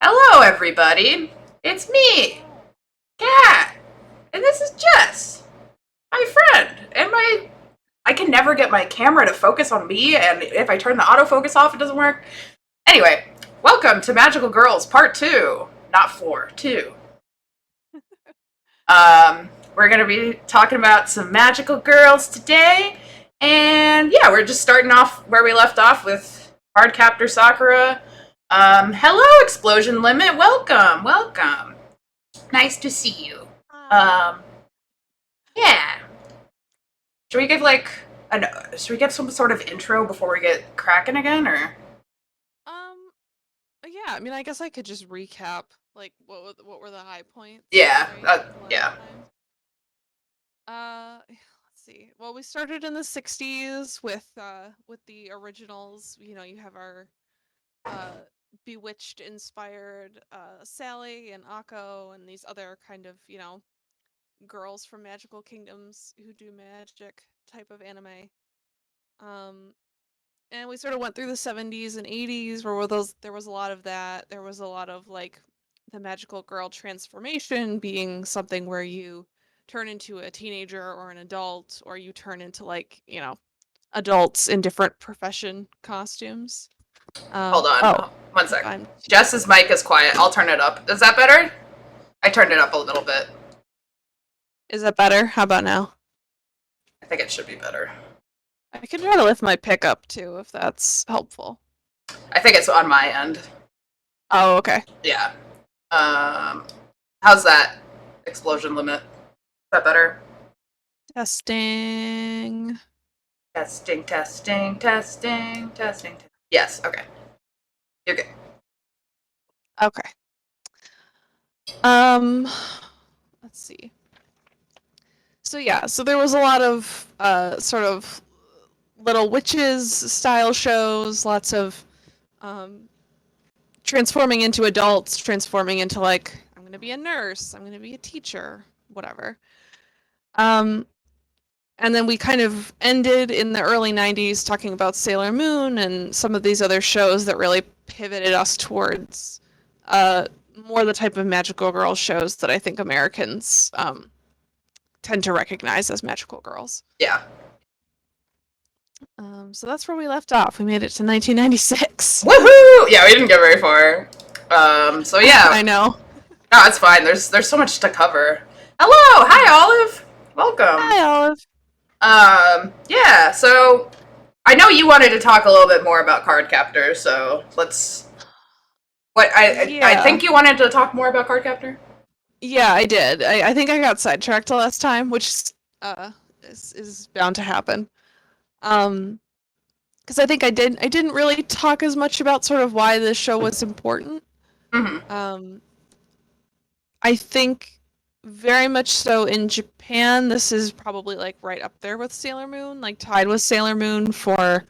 Hello, everybody. It's me, Kat, and this is Jess, my friend, and my. I can never get my camera to focus on me, and if I turn the autofocus off, it doesn't work. Anyway, welcome to Magical Girls Part 2. Not 4, 2. We're going to be talking about some magical girls today, and yeah, we're just starting off where we left off with Cardcaptor Sakura. Hello, Explosion Limit. Welcome, welcome. Nice to see you. Um, yeah. Should we give should we give some sort of intro before we get cracking again, or? Um, yeah, I mean, I guess I could just recap, like, what were the high points, Yeah, right? yeah. Let's see. Well, we started in the 60s with the originals. You know, you have our uh Bewitched inspired Sally and Akko and these other kind of, girls from magical kingdoms who do magic type of anime. Um, and we sort of went through the 70s and 80s where there was a lot of that. There was a lot of like the magical girl transformation being something where you turn into a teenager or an adult, or you turn into like, adults in different profession costumes. Hold Oh, on, one if sec. I'm Jess's mic is quiet. I'll turn it up. Is that better? I turned it up a little bit. Is that better? How about now? I think it should be better. I can try to lift my pick up too if that's helpful. I think it's on my end. Oh, okay. Yeah. Um, how's that? Explosion Limit. Is that better? Testing. Testing, testing, testing, testing. Yes. Okay. You're good. Okay. Um, let's see. So yeah, so there was a lot of sort of little witches style shows, lots of um, transforming into adults, transforming into like, I'm gonna be a nurse, I'm gonna be a teacher, whatever. Um, and then we kind of ended in the early 90s talking about Sailor Moon and some of these other shows that really pivoted us towards uh, more the type of magical girl shows that I think Americans tend to recognize as magical girls. Yeah. So that's where we left off. We made it to 1996. Woohoo! Yeah, we didn't get very far. So yeah. I know. No, it's fine. There's so much to cover. Hello, hi Olive. Welcome. Hi, Olive. Yeah. So I know you wanted to talk a little bit more about Cardcaptor, so let's. What I Yeah. think you wanted to talk more about Cardcaptor. Yeah, I did. I think I got sidetracked the last time, which uh is bound to happen. Because I think I didn't really talk as much about sort of why this show was important. Mm-hmm. I think very much so in Japan, this is probably like right up there with Sailor Moon, like tied with Sailor Moon for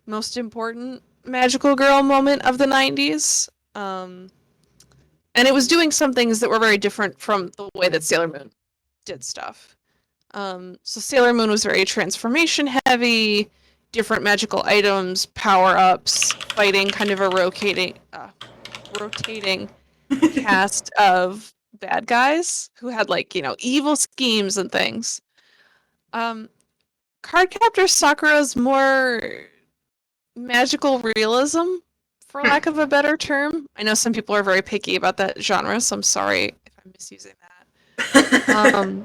most important magical girl moment of the 90s. And it was doing some things that were very different from the way that Sailor Moon did stuff. So Sailor Moon was very transformation heavy, different magical items, power ups, fighting kind of a rotating cast of bad guys who had like, evil schemes and things. Um, Cardcaptor Sakura's more magical realism, for Hmm. lack of a better term. I know some people are very picky about that genre, so I'm sorry if I'm misusing that.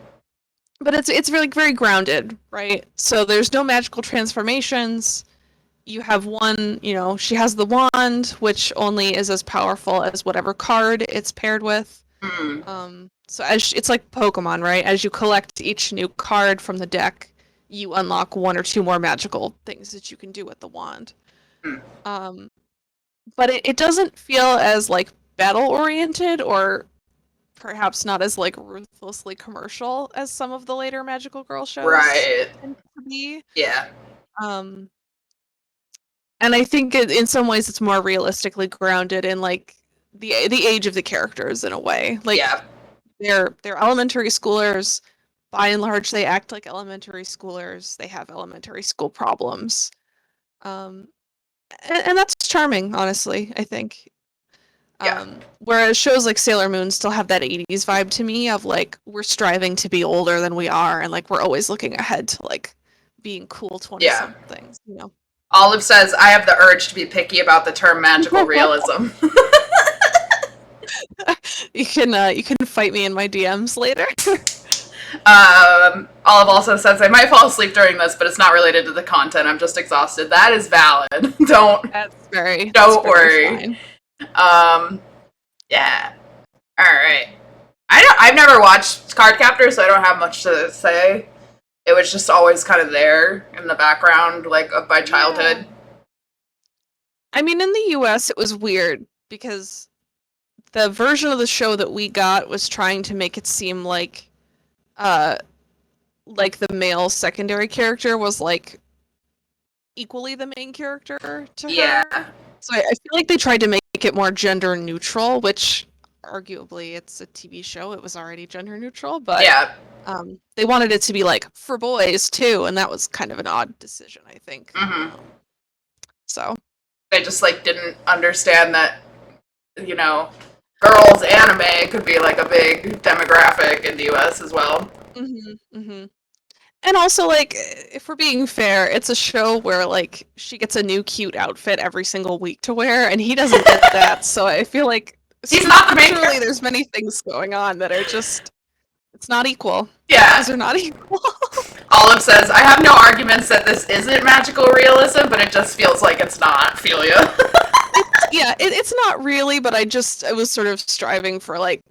But it's really very grounded, right? So there's no magical transformations. You have one, she has the wand, which only is as powerful as whatever card it's paired with. Hmm. So it's like Pokemon, right? As you collect each new card from the deck, you unlock one or two more magical things that you can do with the wand. Hmm. Um, but it doesn't feel as like battle oriented or perhaps not as like ruthlessly commercial as some of the later magical girl shows Right. tend to be. Yeah. Um, and I think in some ways it's more realistically grounded in like the age of the characters in a way. Yeah. Like they're elementary schoolers. By and large, they act like elementary schoolers. They have elementary school problems. Um, and that's charming, honestly, I think. Yeah. Whereas shows like Sailor Moon still have that 80s vibe to me of like we're striving to be older than we are and like we're always looking ahead to like being cool 20 Yeah. somethings, Olive says, I have the urge to be picky about the term magical realism. You can fight me in my DMs later. Olive also says, I might fall asleep during this, but it's not related to the content. I'm just exhausted. That is valid. don't That's don't very worry. fine. Yeah. All right. I've never watched Cardcaptor, so I don't have much to say. It was just always kind of there in the background, like of my childhood. Yeah. I mean, in the US, it was weird because the version of the show that we got was trying to make it seem uh, like the male secondary character was like equally the main character to Yeah. her. So I feel like they tried to make it more gender neutral, which arguably it's a TV show. It was already gender neutral, but Yeah. they wanted it to be like for boys too, and that was kind of an odd decision, I think. Mm-hmm. So They just like didn't understand that, you know, girls anime could be like a big demographic in the US as well. hmm And also, like, if we're being fair, it's a show where, like, she gets a new cute outfit every single week to wear, and he doesn't get that. So I feel like He's not the main structurally, character. there's many things going on that are just, it's not equal. Yeah. Things are not equal. Olive says, I have no arguments that this isn't magical realism, but it just feels like it's not, Ophelia. It's not really, but I was sort of striving for, like,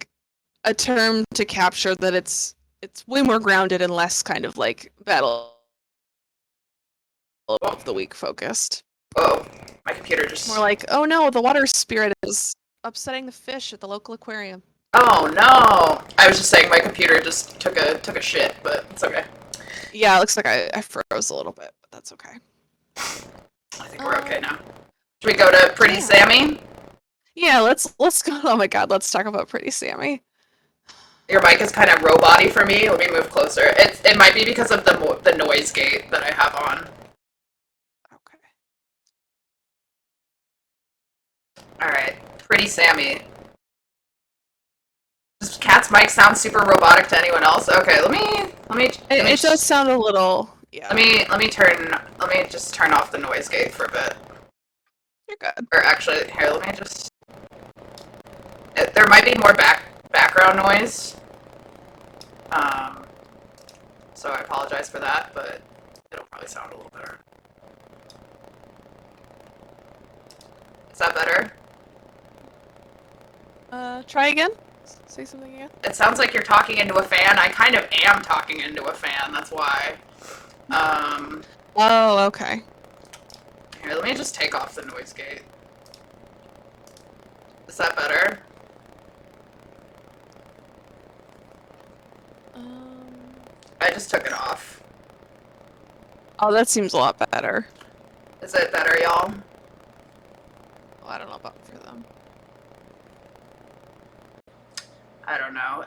a term to capture that it's way more grounded and less kind of, like, battle of the week focused. Whoa. My computer just... More like, oh no, the water spirit is upsetting the fish at the local aquarium. Oh no. I was just saying my computer just took a shit, but it's okay. Yeah, it looks like I froze a little bit, but that's okay. I think we're okay now. Should we go to Pretty Sammy? Yeah, let's go. Oh my god, let's talk about Pretty Sammy. Your mic is kind of robot-y for me. Let me move closer. It might be because of the noise gate that I have on. Okay. Alright. Pretty Sammy. Does Cat's mic sound super robotic to anyone else? Okay, let me It does sound a little, yeah. Let me just turn off the noise gate for a bit. You're good. Or actually, here, let me just... There might be more background noise. So I apologize for that, but it'll probably sound a little better. Is that better? Try again? Say something again? It sounds like you're talking into a fan. I kind of am talking into a fan, that's why. Oh, okay. Here, let me just take off the noise gate. Is that better? I just took it off. Oh, that seems a lot better. Is it better, y'all? Well, I don't know about for them. I don't know.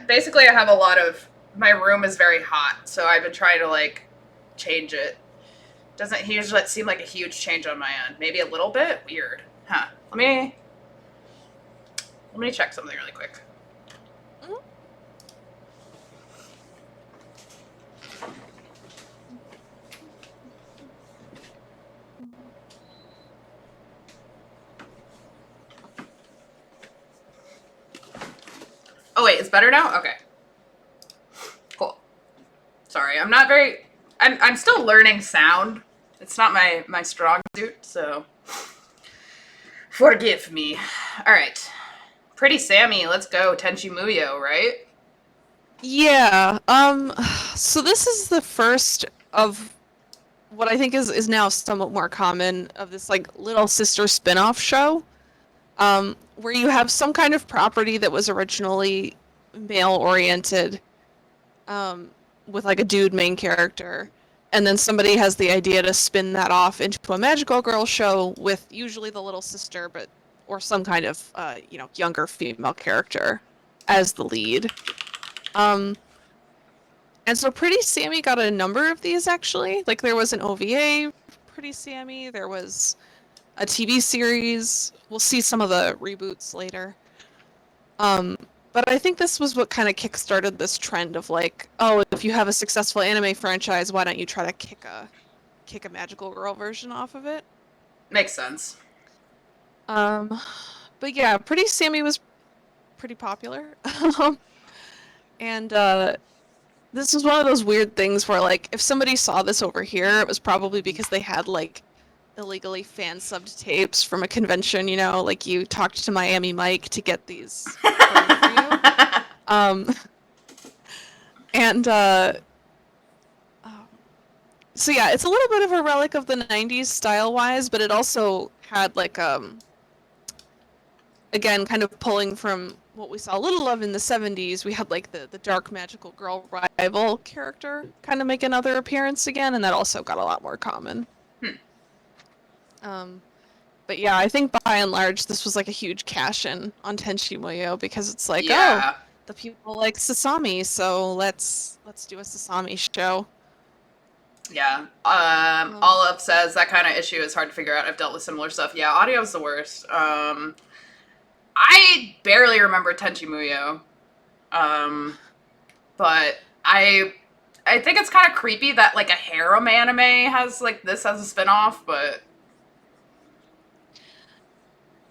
Basically I have a lot of... My room is very hot, so I've been trying to, like, change it. Doesn't usually seem like a huge change on my end. Maybe a little bit? Weird. Huh. Let me check something really quick. Oh wait, it's better now? Okay. Cool. Sorry, I'm not very I'm still learning sound. It's not my strong suit, so forgive me. Alright. Pretty Sammy, let's go. Tenchi Muyo, right? Yeah. So this is the first of what I think is now somewhat more common of this like little sister spin-off show. Where you have some kind of property that was originally male oriented, um, with like a dude main character, and then somebody has the idea to spin that off into a magical girl show with usually the little sister, but or some kind of younger female character as the lead. Um, and so Pretty Sammy got a number of these actually. Like there was an OVA, Pretty Sammy. There was a TV series. We'll see some of the reboots later. But I think this was what kind of kickstarted this trend of like, oh, if you have a successful anime franchise, why don't you try to kick a magical girl version off of it? Makes sense. Um, but yeah, Pretty Sammy was pretty popular. And this was one of those weird things where like if somebody saw this over here, it was probably because they had like illegally fan subbed tapes from a convention, like you talked to Miami Mike to get these playing for you. Um, and so yeah, it's a little bit of a relic of the 90s style-wise, but it also had like again, kind of pulling from what we saw a little of in the 70s. We had like the dark magical girl rival character kind of make another appearance again, and that also got a lot more common. But yeah, I think by and large this was like a huge cash-in on Tenchi Muyo because it's like, Yeah. oh, the people like Sasami, so let's do a Sasami show. Yeah. Olive says that kind of issue is hard to figure out. I've dealt with similar stuff. Yeah, audio's the worst. I barely remember Tenchi Muyo. But I think it's kind of creepy that like a harem anime has like this as a spin-off, but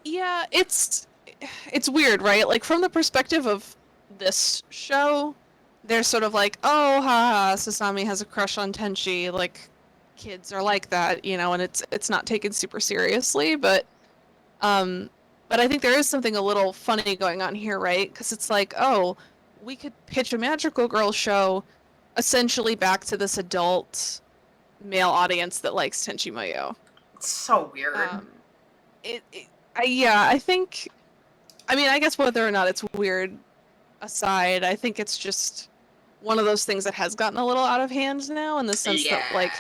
Yeah, it's weird, right? Like from the perspective of this show, they're sort of like, oh, haha, Sasami has a crush on Tenchi. Like, kids are like that, and it's not taken super seriously. Um, but I think there is something a little funny going on here, right? Because it's like, oh, we could pitch a magical girl show, essentially back to this adult male audience that likes Tenchi Muyo. it's so weird. I think. I mean, I guess whether or not it's weird aside, I think it's just one of those things that has gotten a little out of hand now in the sense Yeah. that, like,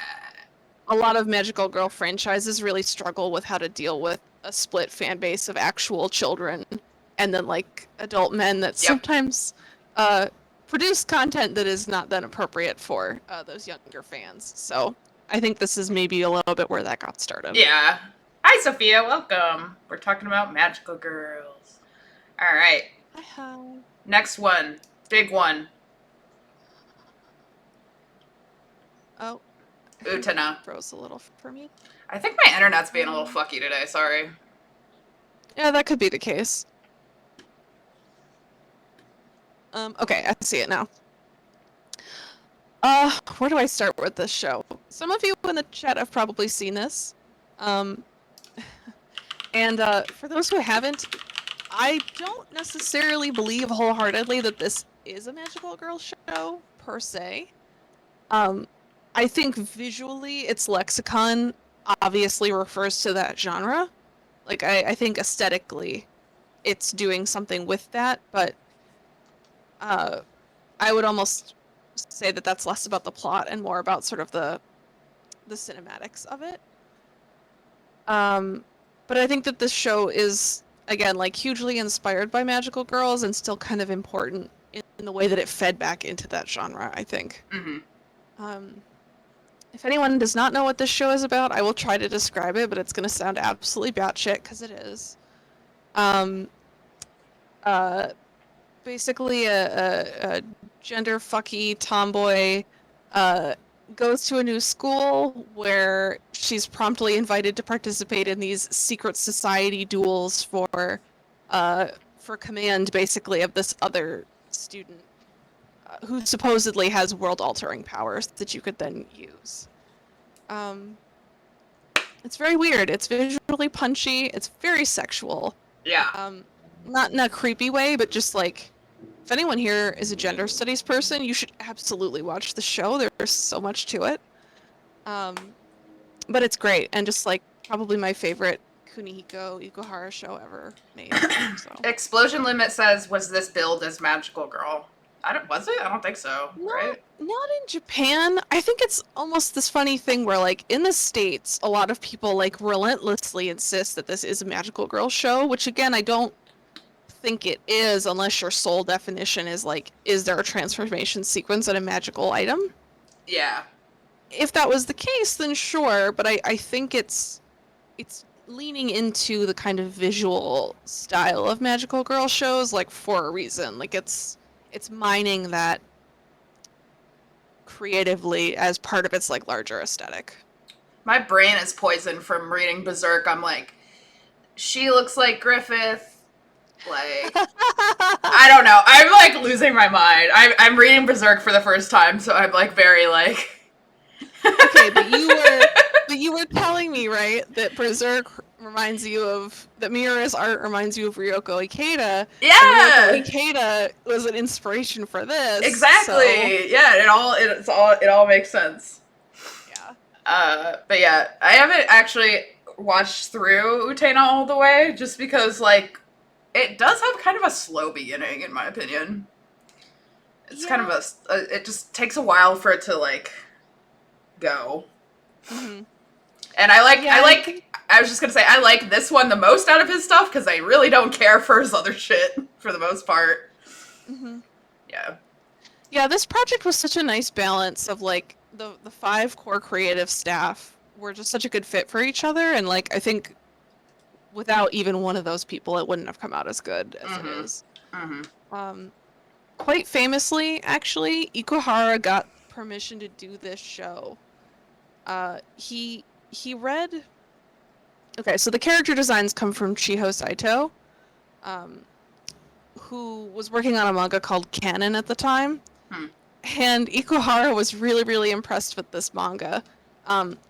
a lot of magical girl franchises really struggle with how to deal with a split fan base of actual children and then, like, adult men that sometimes produce content that is not then appropriate for those younger fans. So I think this is maybe a little bit where that got started. Yeah. Hi, Sophia. Welcome. We're talking about magical girls. All right. Hi. Next one. Big one. Oh. Utena. Froze a little for me. I think my internet's being a little fucky today. Sorry. Yeah, that could be the case. Okay, I see it now. Where do I start with this show? Some of you in the chat have probably seen this. And for those who haven't, I don't necessarily believe wholeheartedly that this is a magical girl show, per se. I think visually its lexicon obviously refers to that genre. Like, I think aesthetically it's doing something with that, but I would almost say that that's less about the plot and more about sort of the cinematics of it. But I think that this show is, again, like hugely inspired by magical girls and still kind of important in the way that it fed back into that genre, I think. Mm-hmm. If anyone does not know what this show is about, I will try to describe it, but it's going to sound absolutely batshit because it is. Basically a gender fucky tomboy goes to a new school where she's promptly invited to participate in these secret society duels for command, basically, of this other student who supposedly has world-altering powers that you could then use. It's very weird. It's visually punchy. It's very sexual. Yeah. Not in a creepy way, but just like, if anyone here is a gender studies person, you should absolutely watch the show. There's so much to it. But it's great, and just like probably my favorite Kunihiko Ikuhara show ever made. So. Explosion Limit says, was this billed as Magical Girl? Was it? I don't think so. Right? Not in Japan. I think it's almost this funny thing where, like, in the States, a lot of people, like, relentlessly insist that this is a Magical Girl show, which, again, I don't think it is, unless your sole definition is, like, is there a transformation sequence and a magical item? Yeah. If that was the case, then sure, but I think it's leaning into the kind of visual style of Magical Girl shows, like, for a reason. Like, it's mining that creatively as part of its like larger aesthetic. My brain is poisoned from reading Berserk. I'm like, she looks like Griffith. Like, I don't know. I'm like losing my mind. I'm reading Berserk for the first time, so I'm like very like. Okay, but you were telling me, right, that Berserk reminds you of that Miura's art reminds you of Ryoko Ikeda. Yeah. And Ryoko Ikeda was an inspiration for this. Exactly. So. Yeah, it all makes sense. Yeah. But yeah, I haven't actually watched through Utena all the way, just because like it does have kind of a slow beginning, in my opinion. It's kind of it just takes a while for it to like go. Mm-hmm. And I was just gonna say, I like this one the most out of his stuff, because I really don't care for his other shit, for the most part. Mm-hmm. Yeah. Yeah, this project was such a nice balance of, like, the 5 core creative staff were just such a good fit for each other, and, like, I think without even one of those people, it wouldn't have come out as good as it is. Mm-hmm. Quite famously, actually, Ikuhara got permission to do this show. He read... Okay, so the character designs come from Chiho Saito, who was working on a manga called Canon at the time. And Ikuhara was really, really impressed with this manga.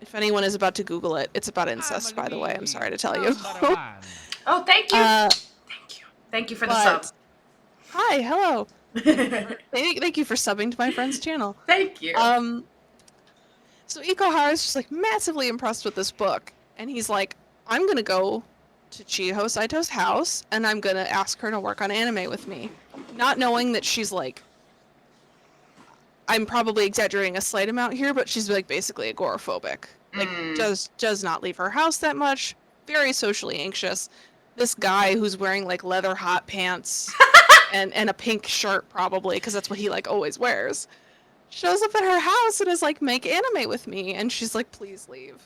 If anyone is about to Google it, it's about incest, by the way. I'm sorry to tell you. Oh, thank you. Thank you. Thank you for the sub. Hi, hello. Thank you for subbing to my friend's channel. Thank you. So Ikuhara is just like massively impressed with this book, and he's like, I'm gonna go to Chiho Saito's house, and I'm gonna ask her to work on anime with me, not knowing that she's like, I'm probably exaggerating a slight amount here, but she's like basically agoraphobic. Like does not leave her house that much. Very socially anxious. This guy who's wearing like leather hot pants and a pink shirt probably, because that's what he like always wears, shows up at her house and is like, make anime with me, and she's like, please leave.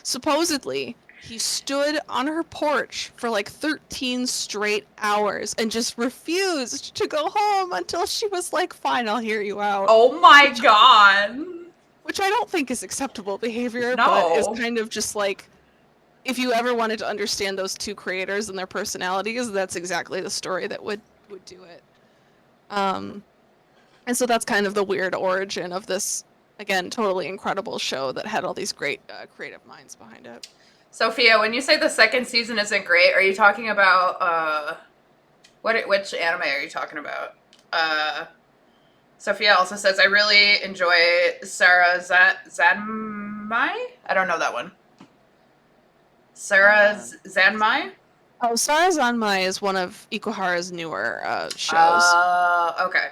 Supposedly he stood on her porch for like 13 straight hours and just refused to go home until she was like, fine, I'll hear you out. Oh my god. Which I don't think is acceptable behavior, no. But is kind of just like, if you ever wanted to understand those two creators and their personalities, that's exactly the story that would do it. And so that's kind of the weird origin of this, again, totally incredible show that had all these great creative minds behind it. Sophia, when you say the second season isn't great, are you talking about, which anime are you talking about? Sophia also says, I really enjoy Sarah Zanmai? I don't know that one. Sarah Zanmai? Oh, Sarah Zanmai is one of Ikuhara's newer shows. Okay.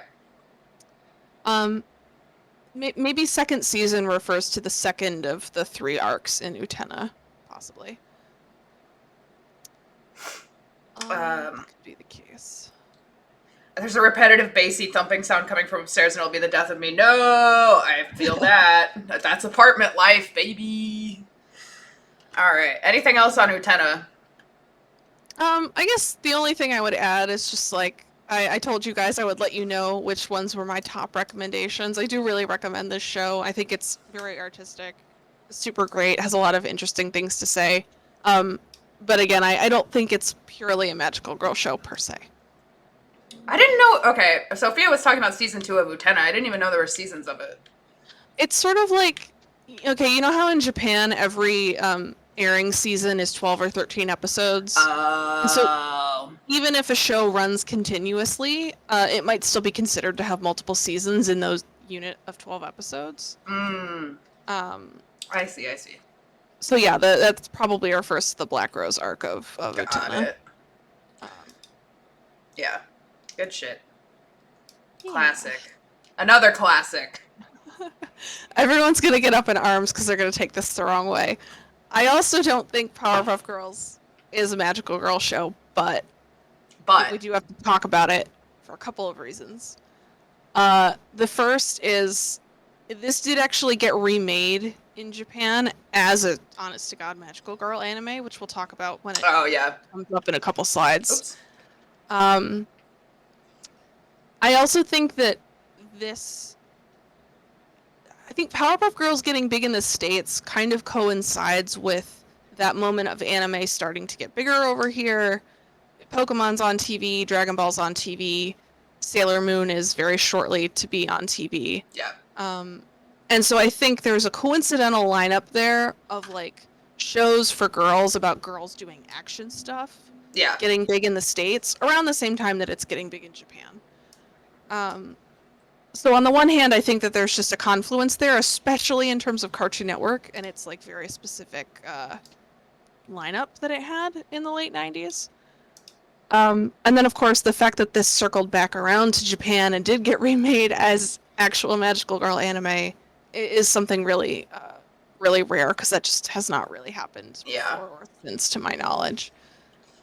Maybe second season refers to the second of the 3 arcs in Utena, possibly. That could be the case. There's a repetitive bassy thumping sound coming from upstairs, and it'll be the death of me. No, I feel that. That's apartment life, baby. All right. Anything else on Utena? I guess the only thing I would add is just like, I told you guys I would let you know which ones were my top recommendations. I do really recommend this show. I think it's very artistic, super great, has a lot of interesting things to say. But again, I don't think it's purely a magical girl show per se. I didn't know. Okay, Sophia was talking about season 2 of Utena. I didn't even know there were seasons of it. It's sort of like, okay, you know how in Japan every airing season is 12 or 13 episodes? And so Oh. even if a show runs continuously, it might still be considered to have multiple seasons in those unit of 12 episodes. Um, I see, I see. so yeah, that's probably our first The Black Rose arc of Got Utena. it. Yeah. Good shit. Yeah. Classic. Another classic. Everyone's gonna get up in arms because they're gonna take this the wrong way. I also don't think Powerpuff Girls is a magical girl show, but we do have to talk about it for a couple of reasons. The first is this did actually get remade in Japan as a honest to god magical girl anime, which we'll talk about when it comes up in a couple slides. Oops. I also think that I think Powerpuff Girls getting big in the States kind of coincides with that moment of anime starting to get bigger over here. Pokemon's on TV, Dragon Ball's on TV, Sailor Moon is very shortly to be on TV. Yeah. And so I think there's a coincidental lineup there of like shows for girls about girls doing action stuff. Yeah. Getting big in the States around the same time that it's getting big in Japan. So on the one hand, I think that there's just a confluence there, especially in terms of Cartoon Network and its like very specific lineup that it had in the late 90s. And then, of course, the fact that this circled back around to Japan and did get remade as actual magical girl anime is something really, really rare because that just has not really happened before or since, to my knowledge.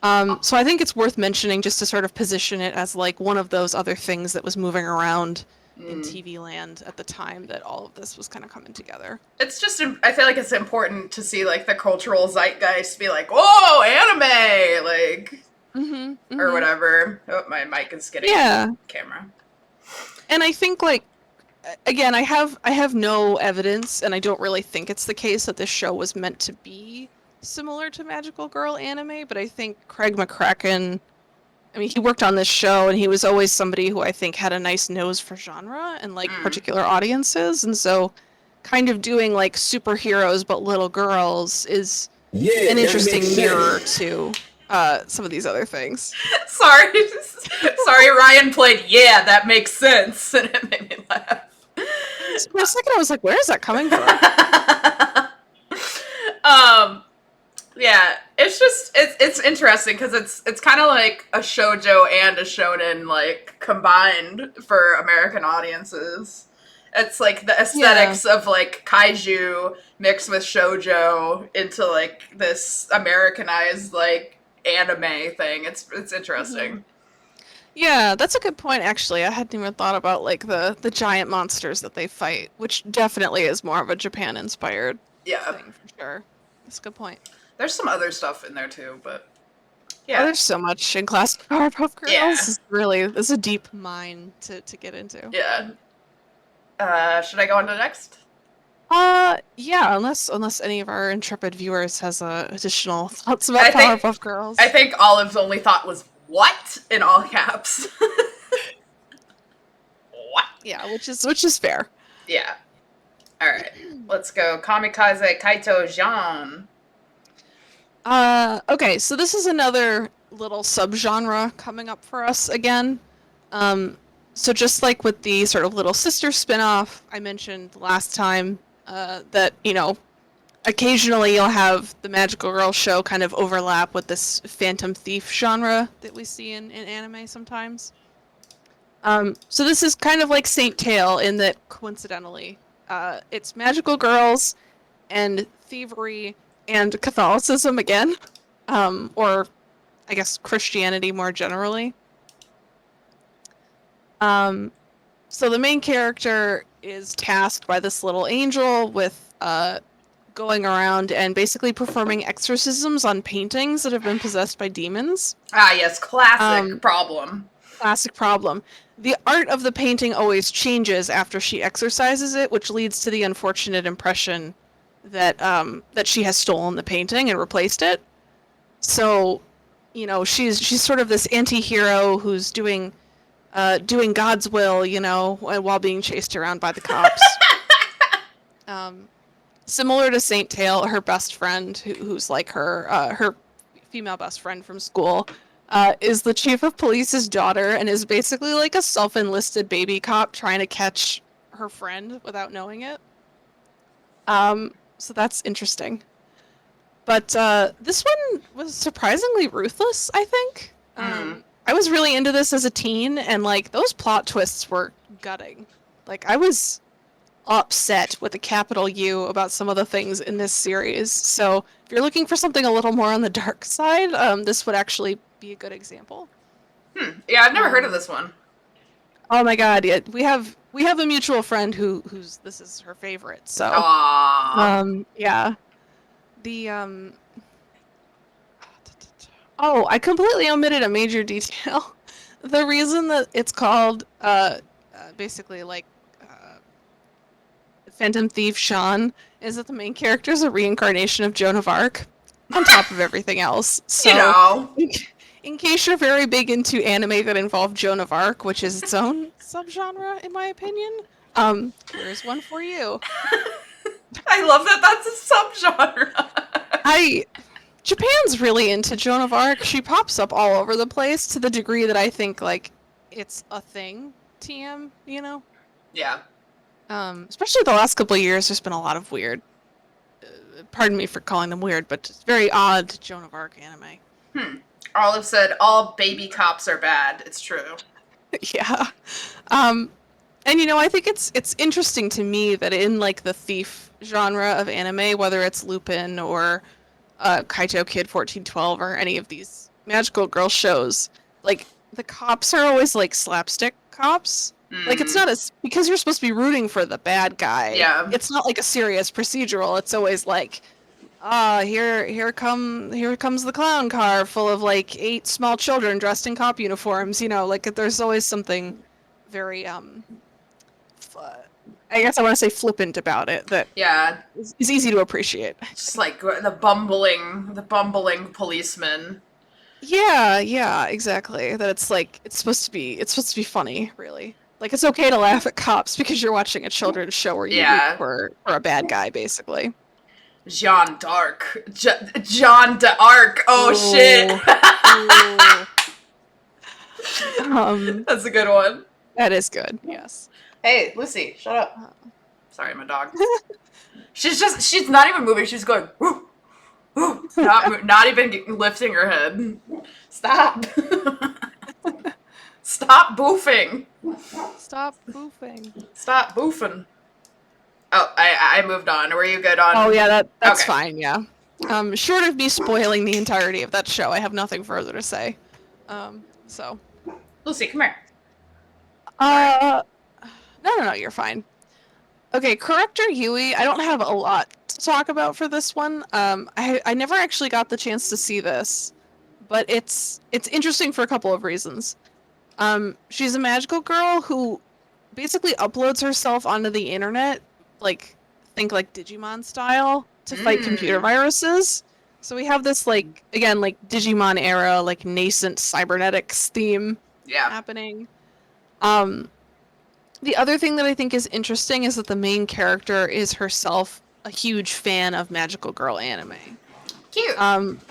So I think it's worth mentioning just to sort of position it as like one of those other things that was moving around in TV land at the time that all of this was kind of coming together. It's just, I feel like it's important to see like the cultural zeitgeist be like, whoa, anime, like, or whatever. Oh, my mic is getting camera. And I think like, again, I have no evidence, and I don't really think it's the case that this show was meant to be similar to magical girl anime, but I think Craig McCracken, I mean, he worked on this show, and he was always somebody who I think had a nice nose for genre and like particular audiences, and so kind of doing like superheroes but little girls is an interesting mirror to some of these other things. Sorry, Ryan played "Yeah, that makes sense," and it made me laugh. For a second, I was like, "Where is that coming from?" Yeah, it's just it's interesting because it's kind of like a shoujo and a shonen like combined for American audiences. It's like the aesthetics of like kaiju mixed with shoujo into like this Americanized like anime thing. It's interesting. Yeah, that's a good point actually. I hadn't even thought about like the giant monsters that they fight, which definitely is more of a Japan inspired thing for sure. That's a good point. There's some other stuff in there too, but yeah. Oh, there's so much in classic Powerpuff Girls. Yeah. It's a deep mine to get into. Yeah. Should I go on to the next? Yeah, unless any of our intrepid viewers has additional thoughts about Powerpuff Girls. I think Olive's only thought was "what?" in all caps. What? Yeah, which is fair. Yeah. All right, let's go. Kamikaze Kaito Jean. Okay, so this is another little subgenre coming up for us again. So just like with the sort of little sister spinoff I mentioned last time, that, you know, occasionally you'll have the magical girl show kind of overlap with this phantom thief genre that we see in anime sometimes. So this is kind of like Saint Tail in that, coincidentally, it's magical girls and thievery and Catholicism again, or I guess Christianity more generally. So the main character is tasked by this little angel with going around and basically performing exorcisms on paintings that have been possessed by demons. Ah, yes, classic problem. Classic problem. The art of the painting always changes after she exorcises it, which leads to the unfortunate impression that that she has stolen the painting and replaced it. So, you know, she's sort of this anti-hero who's doing doing God's will, while being chased around by the cops. Similar to Saint Tail, her best friend, who's like her female best friend from school, is the chief of police's daughter and is basically like a self-enlisted baby cop trying to catch her friend without knowing it. So that's interesting. But this one was surprisingly ruthless, I think. I was really into this as a teen, and like those plot twists were gutting. Like I was upset with a capital U about some of the things in this series. So if you're looking for something a little more on the dark side, this would actually be a good example. Yeah, I've never heard of this one. Oh my god, yeah, we have a mutual friend who's this is her favorite. So yeah. The Oh, I completely omitted a major detail. The reason that it's called basically like Phantom Thief Sean is that the main character is a reincarnation of Joan of Arc, on top of everything else. So, in case you're very big into anime that involve Joan of Arc, which is its own subgenre, in my opinion, here's one for you. I love that that's a subgenre. Japan's really into Joan of Arc. She pops up all over the place to the degree that I think like it's a thing. TM, Yeah. Especially the last couple of years, there's been a lot of weird. Pardon me for calling them weird, but just very odd Joan of Arc anime. Olive said all baby cops are bad. It's true. Yeah. And I think it's interesting to me that in like the thief genre of anime, whether it's Lupin or Kaito Kid 1412 or any of these magical girl shows, like the cops are always like slapstick cops. Like it's not because you're supposed to be rooting for the bad guy. Yeah. It's not like a serious procedural. It's always like, here comes the clown car full of like 8 small children dressed in cop uniforms. Like there's always something very I guess I want to say flippant about it that is easy to appreciate. Just like the bumbling policeman. Yeah, exactly. That it's like it's supposed to be funny, really. Like it's okay to laugh at cops because you're watching a children's show where you root for a bad guy, basically. Jeanne d'Arc. Jeanne d'Arc. Oh shit. That's a good one. That is good. Yes. Hey, Lucy, shut up. Sorry, my dog. she's not even moving. She's going, woo, woo. Not even lifting her head. Stop. Stop boofing. Stop boofing. Stop boofing. Oh, I moved on. Were you good on? Oh yeah, that's fine. Yeah. Short of me spoiling the entirety of that show, I have nothing further to say. So. Lucy, come here. No, you're fine. Okay, Corrector Yui, I don't have a lot to talk about for this one. I never actually got the chance to see this, but it's interesting for a couple of reasons. She's a magical girl who basically uploads herself onto the internet, think like Digimon style, to fight computer viruses. So we have this again Digimon era, nascent cybernetics theme happening. The other thing that I think is interesting is that the main character is herself a huge fan of magical girl anime. Cute.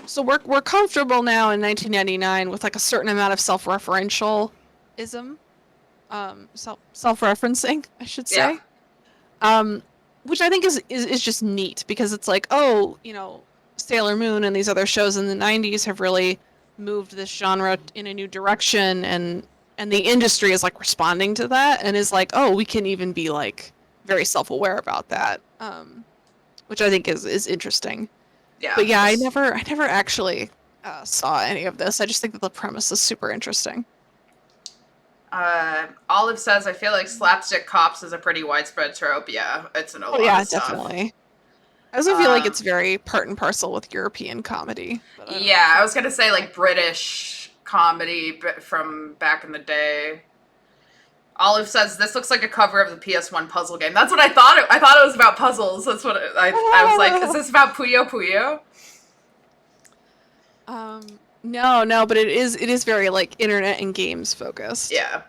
So we're comfortable now in 1999 with a certain amount of self-referentialism, self-referencing, I should say. Yeah. Which I think is just neat because it's Sailor Moon and these other shows in the 90s have really moved this genre in a new direction, and the industry is responding to that and is we can even be very self-aware about that, which I think is interesting. Yeah. But yeah, I never actually saw any of this. I just think that the premise is super interesting. Olive says, I feel like slapstick cops is a pretty widespread trope. Yeah, it's in a lot of stuff. Definitely. I also feel like it's very part and parcel with European comedy. I was going to say British comedy from back in the day. Olive says, this looks like a cover of the PS1 puzzle game. That's what I thought. I thought it was about puzzles. That's what I was like, is this about Puyo Puyo? No, but it is very internet and games focused. Yeah.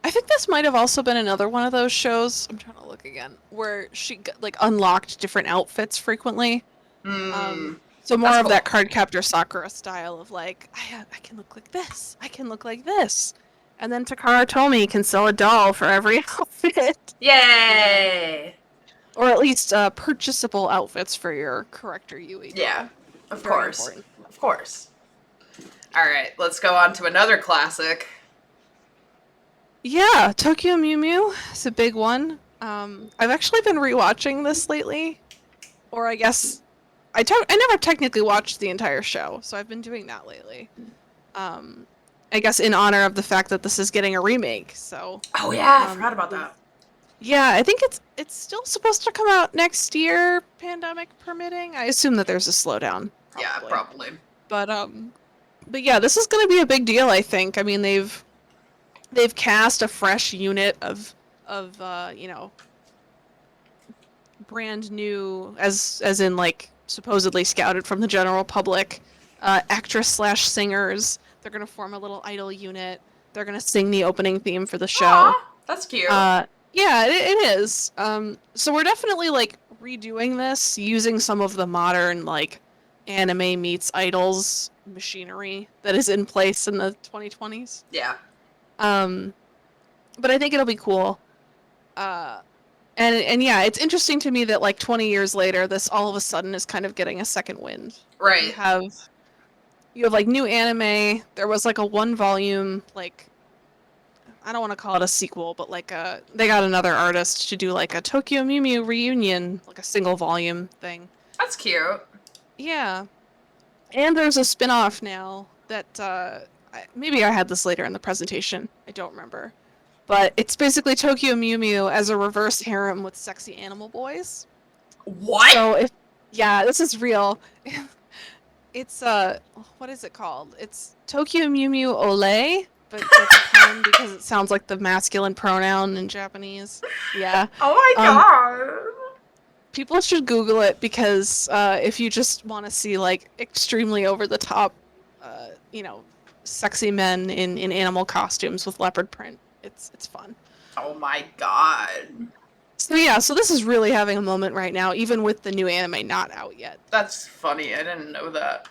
I think this might have also been another one of those shows. I'm trying to look again, where she like unlocked different outfits frequently. Hmm. So That's more of that cool. Cardcaptor Sakura style of like, I can look like this, I can look like this, and then Takara Tomy can sell a doll for every outfit, you know, Yay! or at least purchasable outfits for your corrector Yui Yeah, doll. of Very course. important. Of course. All right, let's go on to another classic. Yeah, Tokyo Mew Mew is a big one. I've actually been rewatching this lately, or I guess I never technically watched the entire show, so I've been doing that lately. Um, I guess in honor of the fact that this is getting a remake. So, Oh yeah, I um, forgot about that. yeah, I think it's still supposed to come out next year, pandemic permitting. I assume that there's a slowdown, Yeah, probably. probably. But but yeah, this is going to be a big deal. I think. I mean, they've cast a fresh unit of brand new, as in like supposedly scouted from the general public, actress slash singers. They're gonna form a little idol unit. They're gonna sing the opening theme for the show. Aw, that's cute. Uh, yeah, it is. So we're definitely like redoing this using some of the modern like anime meets idols machinery that is in place in the 2020s. Yeah. Um, but I think it'll be cool. Uh, and yeah, it's interesting to me that like 20 years later, this all of a sudden is kind of getting a second wind. Like Right. you have like new anime. There was like a one volume like I don't want to call it a sequel, but like they got another artist to do like a Tokyo Mew Mew reunion, like a single volume thing. That's cute. Yeah, and there's a spin-off now that maybe I had this later in the presentation. I don't remember. But it's basically Tokyo Mew Mew as a reverse harem with sexy animal boys. What? So if yeah, this is real. It's what is it called? It's Tokyo Mew Mew Ole, but that's a pun because it sounds like the masculine pronoun in Japanese. Yeah. Oh my Um god. people should Google it because if you just want to see like extremely over the top sexy men in animal costumes with leopard print, it's fun. Oh my god. So yeah, so this is really having a moment right now, even with the new anime not out yet. That's funny. I didn't know that.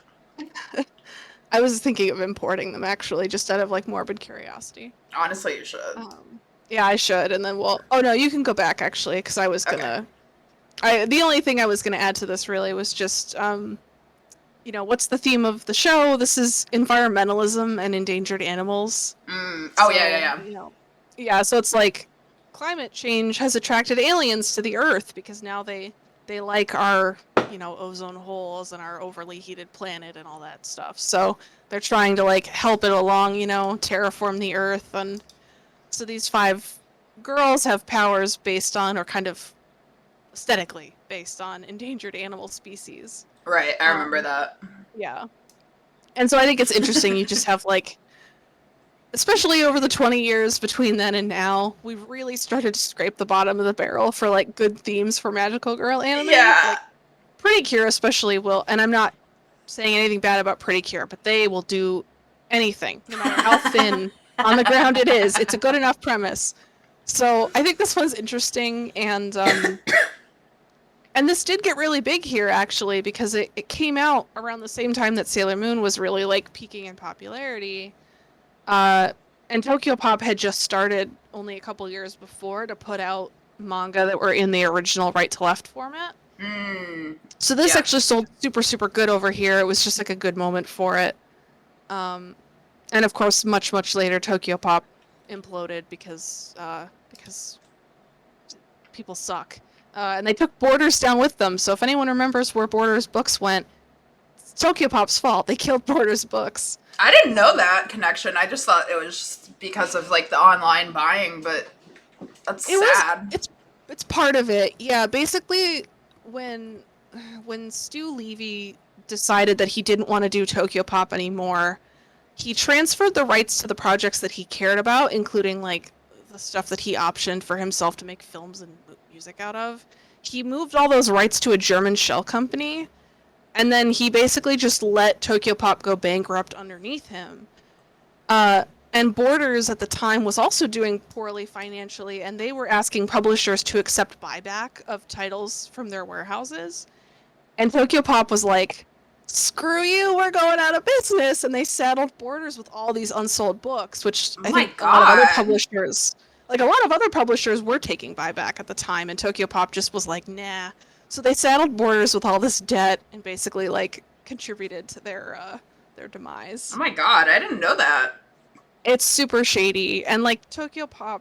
I was thinking of importing them actually, just out of like morbid curiosity. Honestly, you should. Yeah, I should, and then we'll. Oh no, you can go back actually, because I was Okay. gonna. The only thing I was gonna add to this really was just what's the theme of the show? This is environmentalism and endangered animals. Oh yeah, yeah, So yeah. yeah, so it's like climate change has attracted aliens to the Earth because now they like our ozone holes and our overly heated planet and all that stuff. So they're trying to like help it along, terraform the Earth. And so these five girls have powers based on, or kind of aesthetically based on, endangered animal species. Right, I remember that. Yeah. And so I think it's interesting. You just have like, especially over the 20 years between then and now, we've really started to scrape the bottom of the barrel for like good themes for magical girl anime. Yeah. Like Pretty Cure especially will, and I'm not saying anything bad about Pretty Cure, but they will do anything, no matter how thin on the ground it is. It's a good enough premise. So I think this one's interesting, and this did get really big here actually because it came out around the same time that Sailor Moon was really like peaking in popularity. And Tokyo Pop had just started only a couple years before to put out manga that were in the original right to left format. So this Yeah. actually sold super, super good over here. It was just like a good moment for it. And of course, much, much later, Tokyo Pop imploded because people suck. And they took Borders down with them. So if anyone remembers where Borders books went, it's Tokyo Pop's fault. They killed Borders books. I didn't know that connection. I just thought it was just because of like the online buying, but that's sad. It's part of it. Yeah, basically when Stu Levy decided that he didn't want to do Tokyo Pop anymore, he transferred the rights to the projects that he cared about, including like the stuff that he optioned for himself to make films and music out of. He moved all those rights to a German shell company, and then he basically just let Tokyo Pop go bankrupt underneath him. And Borders at the time was also doing poorly financially, and they were asking publishers to accept buyback of titles from their warehouses. And Tokyopop was like, screw you, we're going out of business. And they saddled Borders with all these unsold books, which Oh I my think a lot of other god. publishers, like a lot of other publishers were taking buyback at the time, and Tokyopop just was like, nah. So they saddled Borders with all this debt and basically like contributed to their Oh demise. my god, I didn't know that. It's super shady, and like Tokyopop,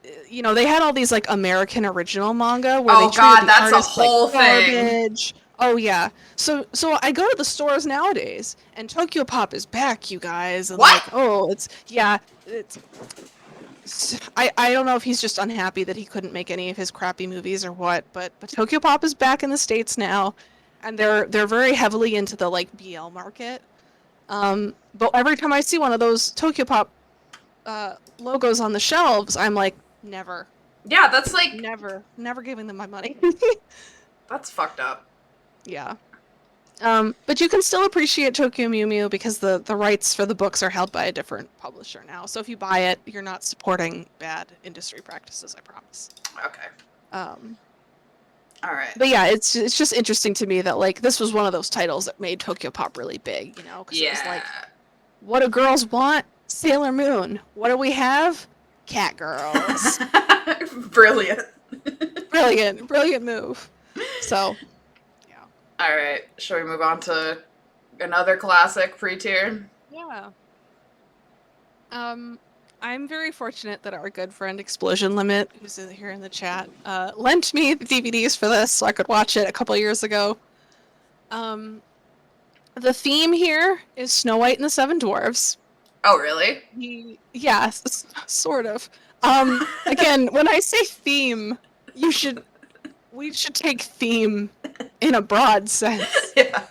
they had all these like American original manga where they Oh treated god, the that's a artists like whole thing. garbage. Oh yeah. So I go to the stores nowadays and Tokyopop is back, you guys, and What? like, oh, it's I don't know if he's just unhappy that he couldn't make any of his crappy movies or what, but Tokyopop is back in the States now, and they're very heavily into the like BL market. But every time I see one of those Tokyopop logos on the shelves, I'm like, never, Yeah, that's like never giving them my money. that's fucked up. Yeah. But you can still appreciate Tokyo Mew Mew because the rights for the books are held by a different publisher now. So if you buy it, you're not supporting bad industry practices, I promise. Okay. Um, All right. but yeah, it's just interesting to me that like this was one of those titles that made Tokyopop really big, because it was like, Yeah. what do girls want? Sailor Moon. What do we have? Cat girls. Brilliant. Brilliant move. So, yeah. All right. Shall we move on to another classic pre-tier? Yeah. I'm very fortunate that our good friend Explosion Limit, who's here in the chat, lent me the DVDs for this so I could watch it a couple years ago. The theme here is Snow White and the Seven Dwarfs. Oh, really? Yeah, sort of. Again, when I say theme, we should take theme in a broad sense. Yeah.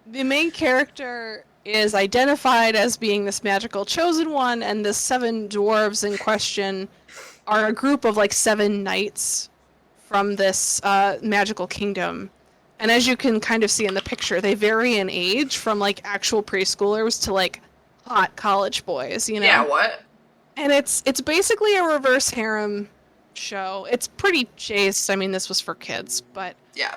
The main character is identified as being this magical chosen one, and the seven dwarves in question are a group of like 7 knights from this magical kingdom. And as you can kind of see in the picture, they vary in age from like actual preschoolers to like hot college boys, Yeah, what? And it's basically a reverse harem show. It's pretty chaste. I mean, this was for kids, but Yeah.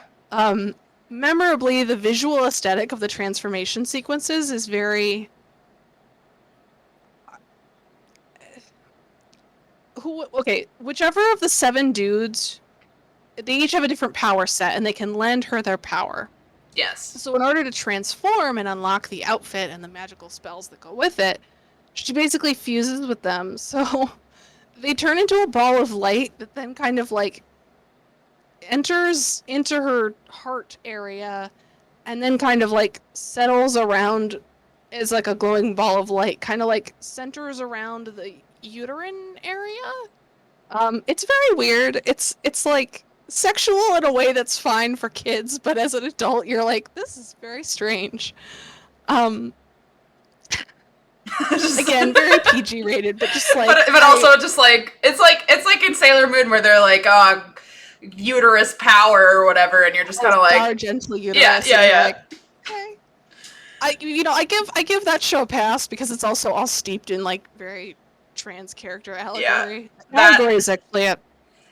memorably, the visual aesthetic of the transformation sequences is very whichever of the 7 dudes, they each have a different power set and they can lend her their power. Yes. So in order to transform and unlock the outfit and the magical spells that go with it, she basically fuses with them. So they turn into a ball of light that then kind of like enters into her heart area and then kind of like settles around as like a glowing ball of light, kind of like centers around the uterine area. It's very weird. It's like sexual in a way that's fine for kids, but as an adult, you're like, this is very strange. Again, very PG rated, but just like, but also just like it's like in Sailor Moon where they're like, oh, uterus power or whatever, and you're just kind of like, our gentle uterus. yeah. Like, okay. I give that show a pass because it's also all steeped in like very trans character allegory. Yeah, Allegory is actually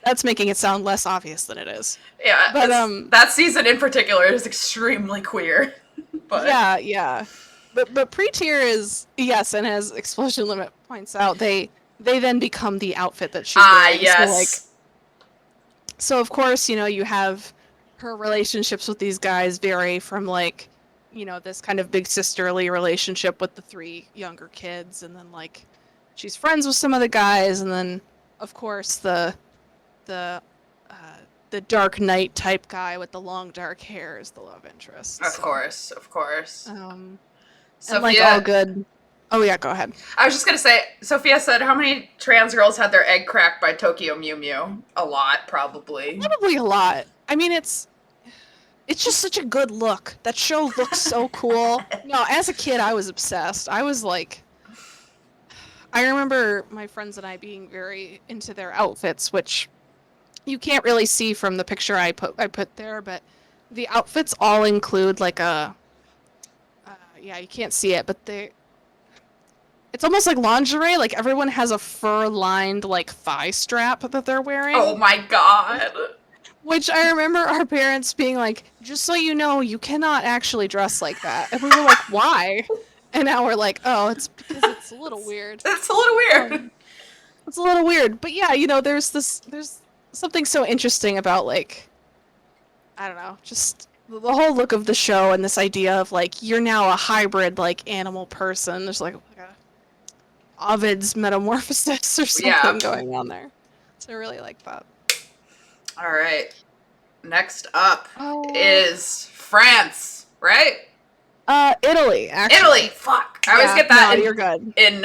that's making it sound less obvious than it is. Yeah, but that season in particular is extremely queer. But yeah. But pre-tier is, yes, and as Explosion Limit points out, they then become the outfit that she's wearing. Yes. So of course, you have her relationships with these guys vary from like, this kind of big sisterly relationship with the 3 younger kids, and then like she's friends with some of the guys, and then of course the Dark Knight type guy with the long dark hair is the love interest. Of course. Sophia, and like all good. Oh yeah, go ahead. I was just gonna say, Sophia said, how many trans girls had their egg cracked by Tokyo Mew Mew? A lot, probably. Probably a lot. I mean, it's just such a good look. That show looks so cool. No, as a kid, I was obsessed. I was like, I remember my friends and I being very into their outfits, which you can't really see from the picture I put there, but the outfits all include like a. Yeah, you can't see it, but It's almost like lingerie. Like everyone has a fur-lined like thigh strap that they're wearing. Oh my god. Which I remember our parents being like, "Just so you know, you cannot actually dress like that." And we were like, "Why?" And now we're like, "Oh, it's because it's a little weird." It's a little weird. It's a little weird, but yeah, there's something so interesting about like, I don't know, just the whole look of the show and this idea of like you're now a hybrid like animal person. There's like a Ovid's metamorphosis or Yeah. something going on there. So I really like that. All right. Next up Oh, is France, right? Italy, actually. Italy. Fuck. I always Yeah, get no, that you're good. in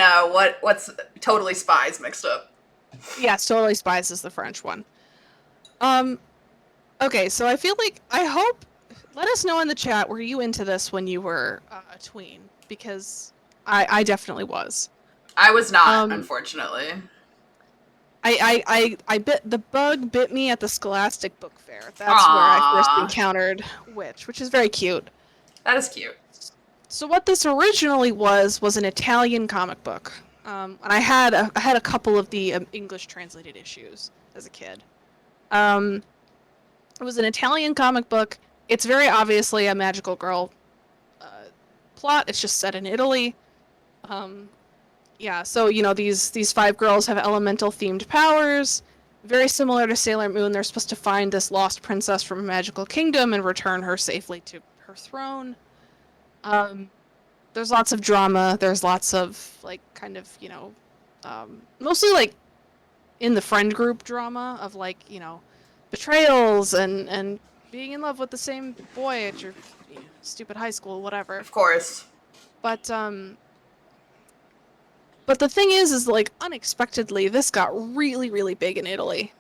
what's Totally Spies mixed up. Yes, Totally Spies is the French one. Um, okay, so I feel like I hope. Let us know in the chat. Were you into this when you were a tween? Because I definitely was. I was not, Um, unfortunately. I bit the bug bit me at the Scholastic Book Fair. That's where I first Aww. encountered Witch, which is very cute. That is cute. So what this originally was an Italian comic book, and I had a couple of the English translated issues as a kid. It was an Italian comic book. It's very obviously a magical girl uh, plot. It's just set in Italy. Yeah, so these five girls have elemental themed powers. Very similar to Sailor Moon, they're supposed to find this lost princess from a magical kingdom and return her safely to her throne. There's lots of drama. There's lots of like kind of mostly like in the friend group drama of like betrayals and being in love with the same boy at your stupid high school, whatever. Of course. But the thing is like unexpectedly, this got really, really big in Italy.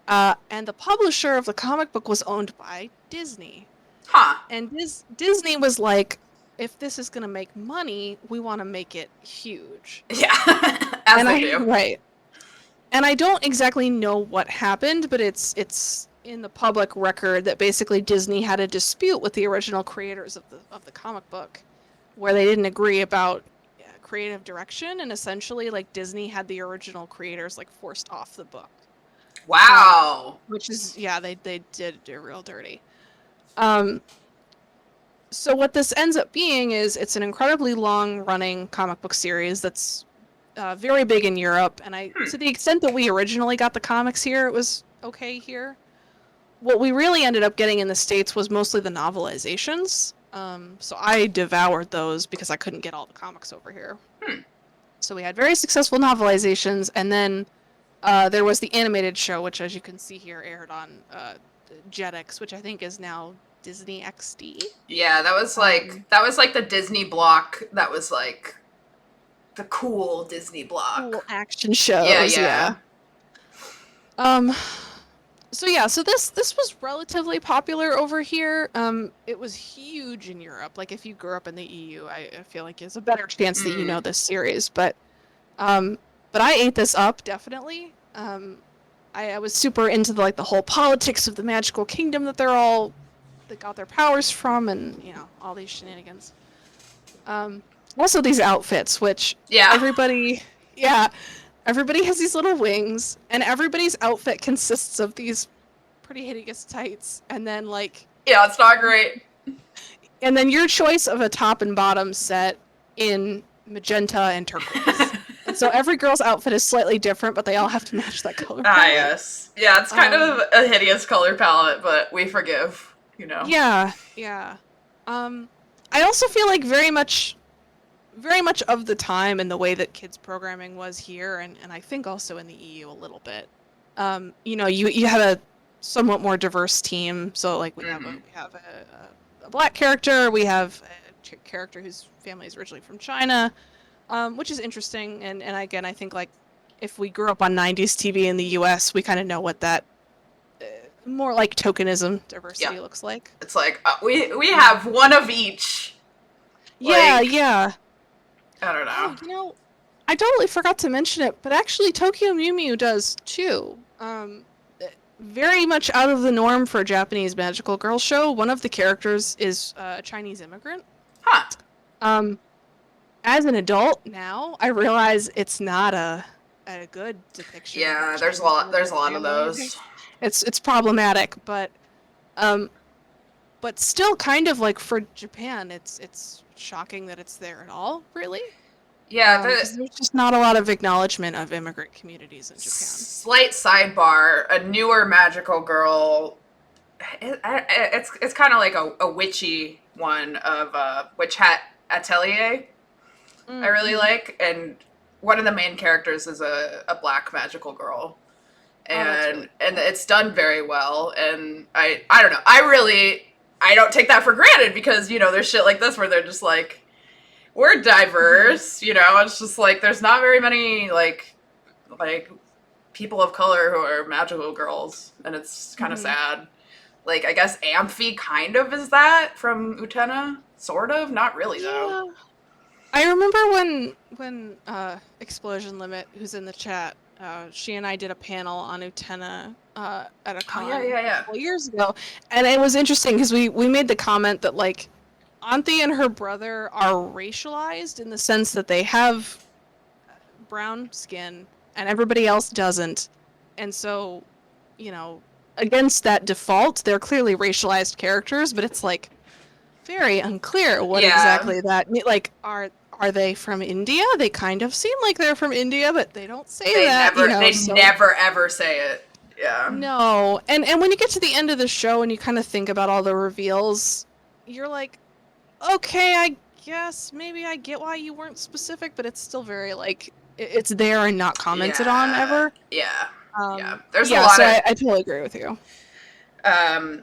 And the publisher of the comic book was owned by Disney. Huh. And Disney was like, if this is gonna make money, we want to make it huge. Yeah. As they do. Right. And I don't exactly know what happened, but it's in the public record that basically Disney had a dispute with the original creators of the comic book, where they didn't agree about creative direction, and essentially like Disney had the original creators like forced off the book. Wow. Which is they did real dirty. So what this ends up being is it's an incredibly long running comic book series that's very big in Europe, and to the extent that we originally got the comics here, it was okay here. What we really ended up getting in the States was mostly the novelizations. So I devoured those because I couldn't get all the comics over here. So we had very successful novelizations, and then there was the animated show, which, as you can see here, aired on Jetix, which I think is now Disney XD. Yeah, that was like the Disney block. That was like the cool Disney block. Cool action shows. Yeah. So this was relatively popular over here. It was huge in Europe. Like if you grew up in the EU, I feel like there's a better chance that you know this series. But I ate this up definitely. I was super into the whole politics of the magical kingdom that they got their powers from, and all these shenanigans. Also these outfits, which everybody has these little wings, and everybody's outfit consists of these pretty hideous tights, and then it's not great. And then your choice of a top and bottom set in magenta and turquoise. And so every girl's outfit is slightly different, but they all have to match that color palette. Yes. Yeah, it's kind of a hideous color palette, but we forgive, Yeah. I also feel like very much of the time and the way that kids programming was here, and I think also in the EU a little bit. You had a somewhat more diverse team, so like we have a black character, we have a character whose family is originally from China, which is interesting, and again I think like if we grew up on 90s TV in the US, we kind of know what that more like tokenism diversity looks like. It's like we have one of each. Yeah. I don't know. Oh, I totally forgot to mention it, but actually Tokyo Mew Mew does too. Very much out of the norm for a Japanese magical girl show. One of the characters is a Chinese immigrant. Huh. as an adult now, I realize it's not a good depiction of Yeah, there's a Chinese lot. There's a immigrant lot of family. those. It's problematic, um, but still kind of like for Japan, it's shocking that it's there at all, really. Yeah, Because there's just not a lot of acknowledgement of immigrant communities in Japan. slight sidebar: a newer magical girl. It's kind of like a witchy one of Witch Hat Atelier. I really Mm-hmm. like, and one of the main characters is a black magical girl, Oh, that's really and cool. it's done very well. And I don't know. I don't take that for granted because there's shit like this where they're just like, we're Mm-hmm. diverse. It's just like there's not very many like people of color who are magical girls, and it's kind of Mm-hmm. sad. Like, I guess Amphi kind of is that from Utena, sort of. Not really though. Yeah. I remember when Explosion Limit, who's in the chat, she and I did a panel on Utena at a Oh yeah, con yeah, a yeah. couple of years ago, and it was interesting because we made the comment that like Auntie and her brother are racialized in the sense that they have brown skin and everybody else doesn't, and so you know against that default, they're clearly racialized characters, but it's like very unclear what Yeah, exactly that like are they from India? They kind of seem like they're from India, but they don't say that, they so never ever say it. Yeah, no. And when you get to the end of the show and you kind of think about all the reveals, you're like, okay, I guess maybe I get why you weren't specific, but it's still very like it's there and not commented on yeah, ever. yeah, yeah. There's a Yeah, lot so of I totally agree with you.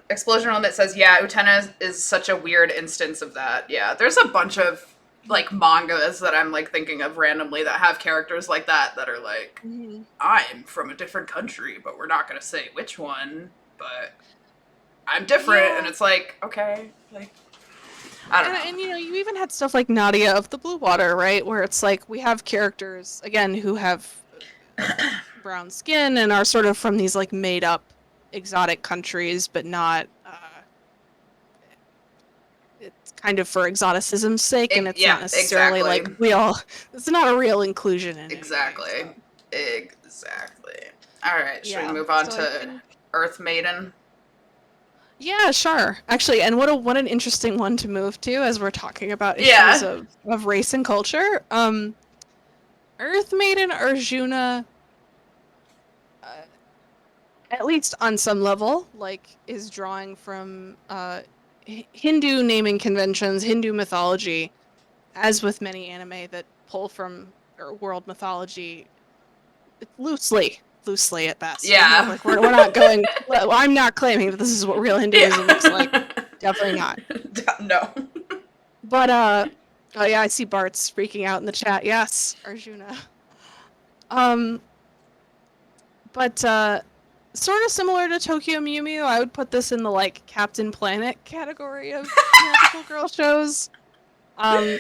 Explosion Limit says, yeah, Utena is such a weird instance of that. Yeah, there's a bunch of like mangas that I'm like thinking of randomly that have characters like that are like, Mm-hmm. I'm from a different country, but we're not going to say which one, but I'm different. And Yeah, it's like, okay, like, I don't know. and you even had stuff like Nadia of the Blue Water, right? Where it's like we have characters again who have brown skin and are sort of from these like made up exotic countries, but not it's kind of for exoticism's sake, and it's Yeah, not necessarily exactly. like we all it's not a real inclusion in any way. Exactly. So Exactly. All right, should we yeah. move on So I to think Earth Maiden? yeah, sure. Actually, and what an interesting one to move to as we're talking about issues Yeah. of race and culture. Earth Maiden Arjuna, uh, at least on some level, like is drawing from Hindu naming conventions, Hindu mythology, as with many anime that pull from world mythology, loosely at best. Yeah. Like we're not going. Well, I'm not claiming that this is what real Hinduism looks like. Yeah. Definitely not. No. But oh yeah, I see Bart's freaking out in the chat. Yes, Arjuna. Um, but sort of similar to Tokyo Mew Mew, I would put this in the like Captain Planet category of magical girl shows. Um,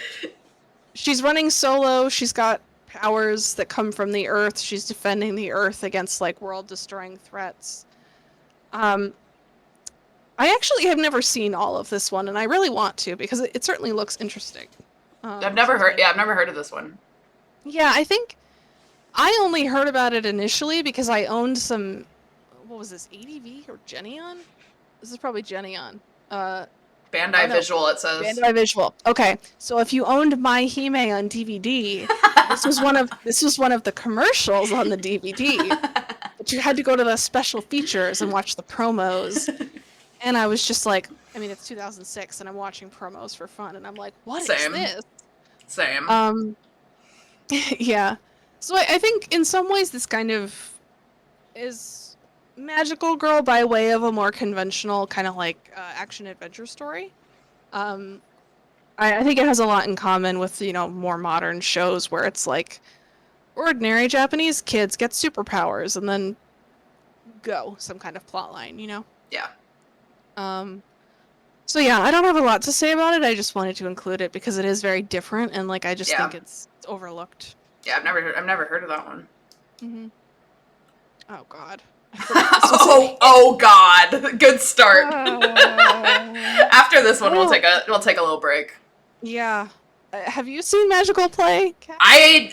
she's running solo. She's got powers that come from the Earth. She's defending the Earth against like world-destroying threats. Um, I actually have never seen all of this one, and I really want to because it certainly looks interesting. I've never Excuse heard. me. Yeah, I've never heard of this one. Yeah, I think I only heard about it initially because I owned some. What was this? ADV or Genion? This is probably Genion. Oh Bandai no, Visual, it says. Bandai Visual. Okay, so if you owned My Hime on DVD, this was one of the commercials on the DVD, but you had to go to the special features and watch the promos. And I was just like, I mean, it's 2006, and I'm watching promos for fun, and I'm like, what is Same. this? Same. Um, yeah. So I think in some ways this kind of is Magical Girl by way of a more conventional kind of like action adventure story. Um, I think it has a lot in common with more modern shows where it's like ordinary Japanese kids get superpowers and then go some kind of plot line. Yeah. Um, so yeah, I don't have a lot to say about it. I just wanted to include it because it is very different and like I just Yeah. think it's overlooked. Yeah, I've never heard of that one. Mm-hmm. Oh God. Oh God. Good start. Uh, After this one well, we'll take a little break. yeah. Have you seen Magical Play, Kat? I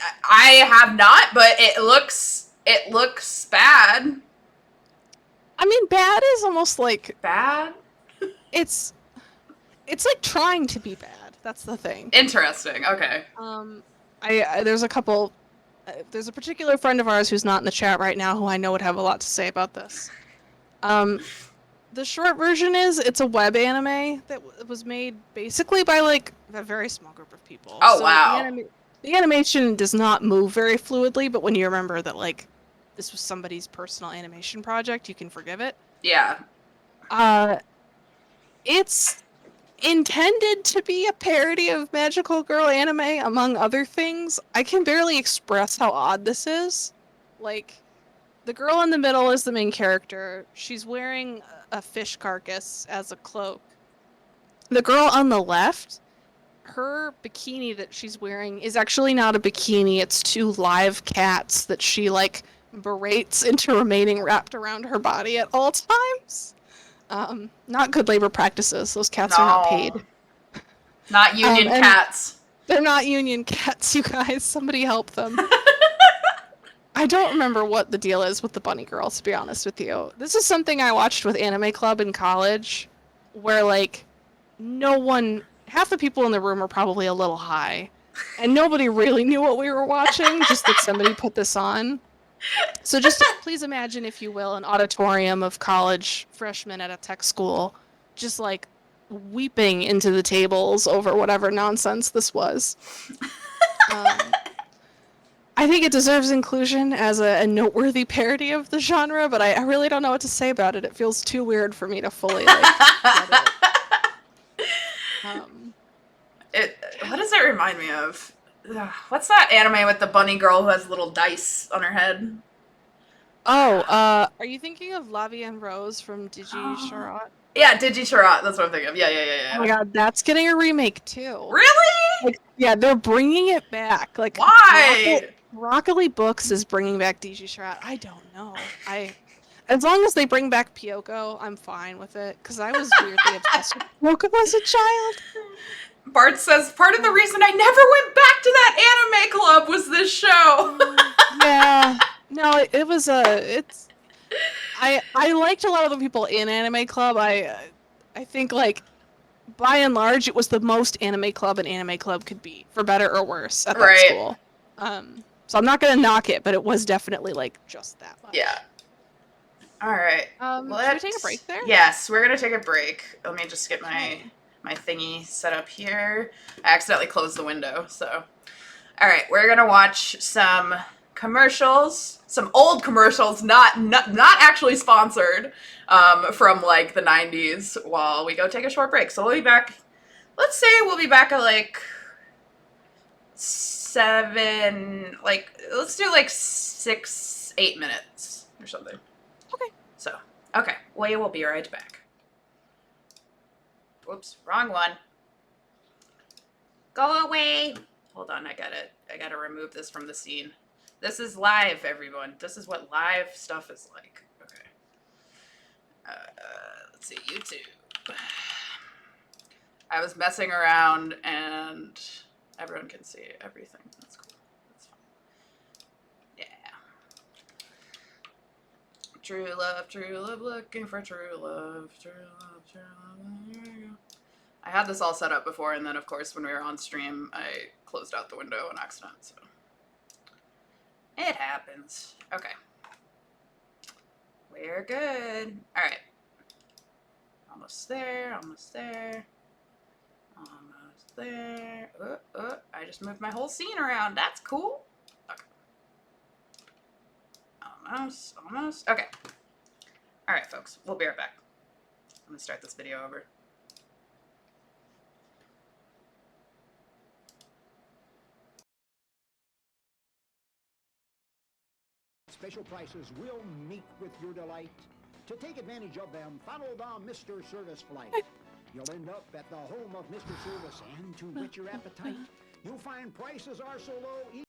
have not, but it looks bad. I mean, bad is almost like Bad? it's it's like trying to be bad. That's the thing. Interesting. Okay. Um, there's a couple. There's a particular friend of ours who's not in the chat right now who I know would have a lot to say about this. Um, the short version is it's a web anime that was made basically by like a very small group of people. Oh So wow. the animation does not move very fluidly, but when you remember that like this was somebody's personal animation project, you can forgive it. Yeah. Uh, it's intended to be a parody of magical girl anime, among other things. I can barely express how odd this is. Like, the girl in the middle is the main character. She's wearing a fish carcass as a cloak. The girl on the left, her bikini that she's wearing is actually not a bikini, it's two live cats that she, like, berates into remaining wrapped around her body at all times. Not good labor practices. Those cats are not No. paid. Not union And cats. they're not union cats, you guys. Somebody help them. I don't remember what the deal is with the bunny girl, to be honest with you. This is something I watched with Anime Club in college, where, like, no one, half the people in the room were probably a little high, and nobody really knew what we were watching, just that somebody put this on. So just please imagine, if you will, an auditorium of college freshmen at a tech school, just, like, weeping into the tables over whatever nonsense this was. I think it deserves inclusion as a noteworthy parody of the genre, but I really don't know what to say about it. It feels too weird for me to fully, like, get it. What does it remind me of? What's that anime with the bunny girl who has little dice on her head? Are you thinking of Lavi and Rose from Digi Oh. Charat? Yeah, Digisharat. That's what I'm thinking of. Yeah, yeah, yeah, Oh my yeah. god, that's getting a remake too. Really? Like, yeah, they're bringing it back. Like, Why? Broccoli Books is bringing back Digi Charat. I don't know. As long as they bring back Pyoko, I'm fine with it, because I was weirdly obsessed with Pyoko as a child. Bart says part of the reason I never went back to that anime club was this show. Yeah. No, it was it's I liked a lot of the people in Anime Club. I think, like, by and large it was the most Anime Club an Anime Club could be, for better or worse, at that Right. school. So I'm not gonna knock it, but it was definitely, like, just that much. Yeah. All right. Should we take a break there? Yes, we're gonna take a break. Let me just get my thingy set up here. I accidentally closed the window, so. All right, we're gonna watch some commercials, some old commercials, not actually sponsored, from like the '90s. While we go take a short break, so we'll be back. Let's say we'll be back at like 7, like let's do like 6, 8 minutes or something. Okay. So, okay, we will be right back. Whoops, wrong one. Go away. Hold on, I gotta remove this from the scene. This is live, everyone. This is what live stuff is like. Okay. Let's see, YouTube. I was messing around and everyone can see everything. That's cool. That's fine. Yeah. True love, looking for true love, true love, true love. There you go. I had this all set up before, and then, of course, when we were on stream, I closed out the window on accident, so. It happens. Okay. We're good. Alright. Almost there, almost there. Almost there. I just moved my whole scene around. That's cool. Okay. Almost. Okay. Alright, folks. We'll be right back. I'm gonna start this video over. Special prices will meet with your delight. To take advantage of them, follow the Mr. Service flight. You'll end up at the home of Mr. Service, and to whet your appetite, you'll find prices are so low.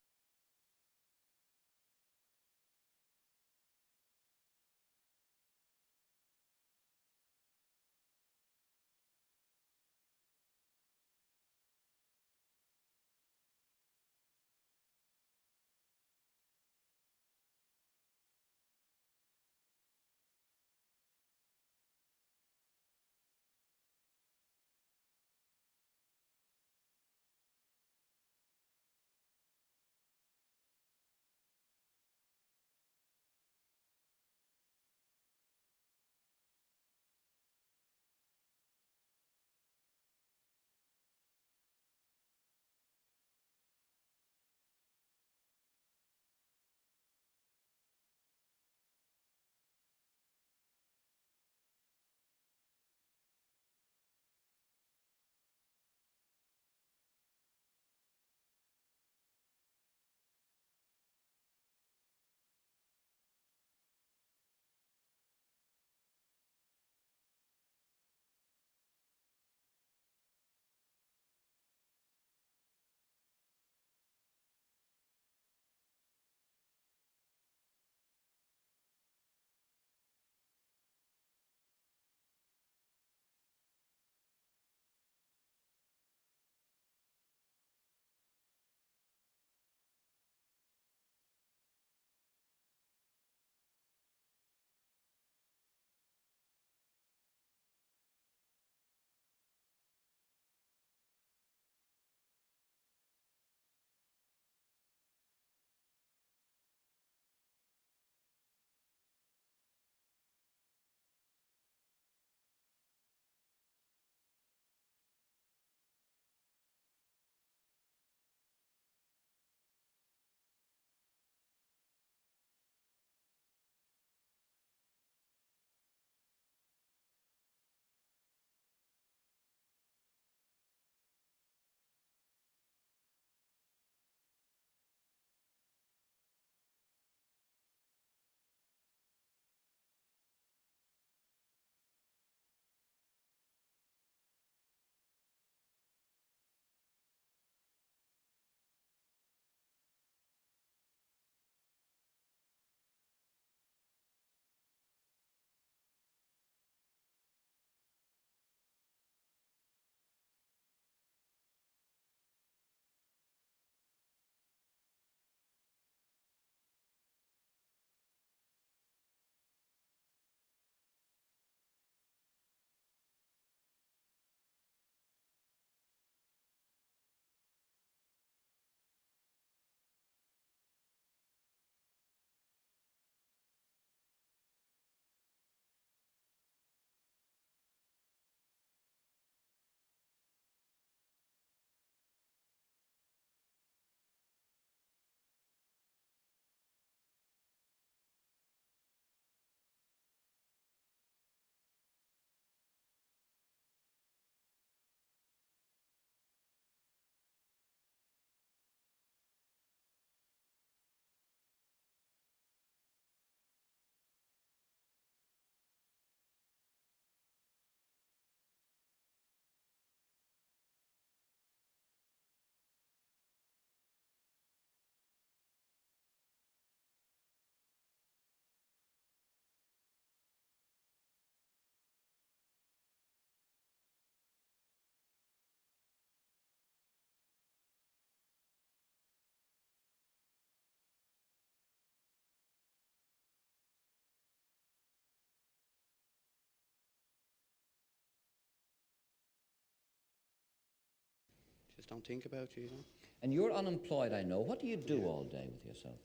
don't think about you, you know. And you're unemployed, I know. What do you do all day with yourself?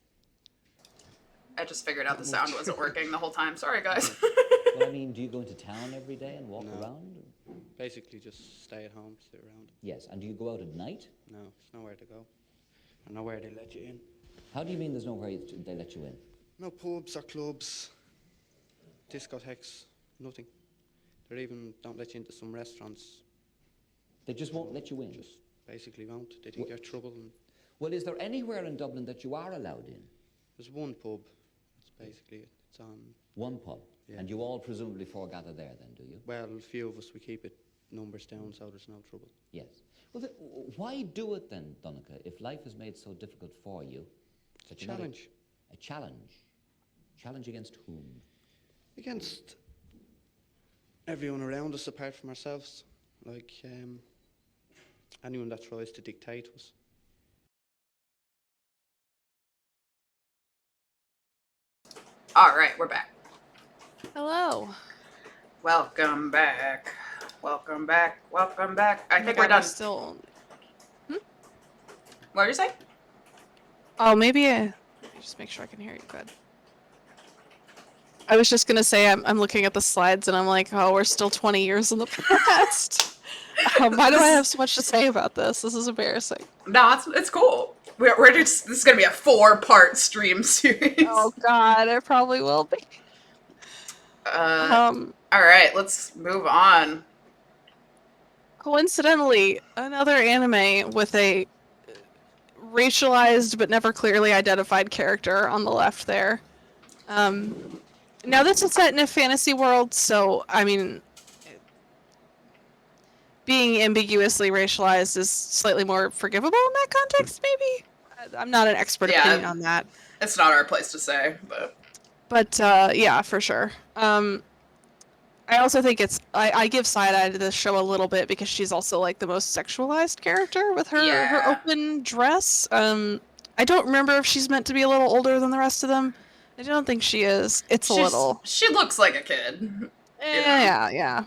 I just figured out the sound wasn't working the whole time. Sorry, guys. Well, I mean, do you go into town every day and walk No. around? Basically, just stay at home, sit around. Yes, and do you go out at night? No, there's nowhere to go. And nowhere they let you in. How do you mean there's nowhere they let you in? No pubs or clubs, discotheques, nothing. They even don't let you into some restaurants. They just won't let you in? Just basically won't. They think you're trouble. And Well, is there anywhere in Dublin that you are allowed in? there's one pub. That's basically it. It's on. One pub? Yeah. And you all presumably foregather there then, do you? Well, a few of us, we keep it numbers down so there's no trouble. Yes. Well, why do it then, Donncha, if life is made so difficult for you? It's a challenge. A challenge? Challenge against whom? Against everyone around us apart from ourselves. Like anyone that tries to dictate us. All right, we're back. Hello. Welcome back. Welcome back. Welcome back. I think Oh we're my God, done. Still. What were you saying? Oh, maybe let me just make sure I can hear you good. I was just gonna say I'm looking at the slides and I'm like, oh, we're still 20 years in the past. Why do I have so much to say about this? This is embarrassing. No, it's cool. We're just, this is gonna be a 4-part stream series. Oh God, it probably will be. All right, let's move on. Coincidentally, another anime with a racialized but never clearly identified character on the left there. Now this is set in a fantasy world, so I mean, being ambiguously racialized is slightly more forgivable in that context, maybe? I'm not an expert opinion on that. It's not our place to say, but... But, yeah, for sure. I also think I give side-eye to this show a little bit because she's also, like, the most sexualized character with her open dress. I don't remember if she's meant to be a little older than the rest of them. I don't think she is. It's a little. She looks like a kid. Yeah.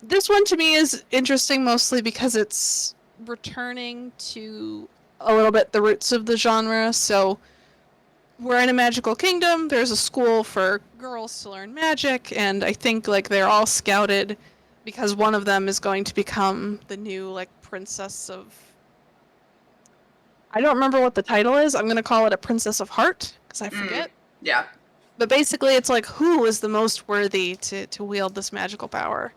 This one to me is interesting mostly because it's returning to a little bit the roots of the genre. So we're in a magical kingdom. There's a school for girls to learn magic, and I think like they're all scouted because one of them is going to become the new like princess of. I don't remember what the title is. I'm gonna call it a princess of heart because I forget. Yeah. But basically, it's like who is the most worthy to wield this magical power.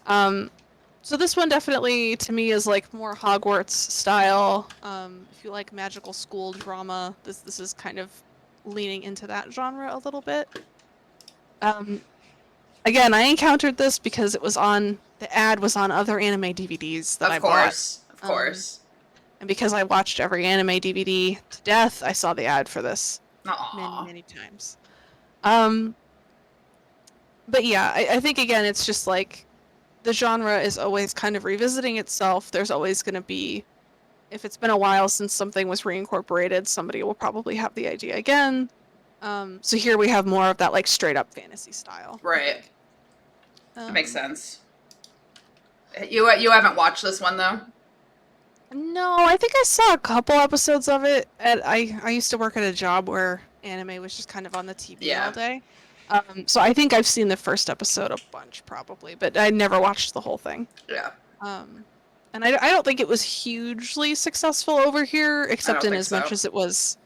So this one definitely, to me, is like more Hogwarts style. If you like magical school drama, this is kind of leaning into that genre a little bit. Again, I encountered this because it was on, the ad was on other anime DVDs that I bought. Of course. And because I watched every anime DVD to death, I saw the ad for this many times. But yeah, I think again, it's just like, the genre is always kind of revisiting itself. There's always going to be, if it's been a while since something was reincorporated, somebody will probably have the idea again. So here we have more of that like straight up fantasy style. Right. That makes sense. You haven't watched this one though? No, I think I saw a couple episodes of it. I used to work at a job where anime was just kind of on the TV all day. So I think I've seen the first episode a bunch, probably, but I never watched the whole thing. Yeah. And I don't think it was hugely successful over here, except in as much as it was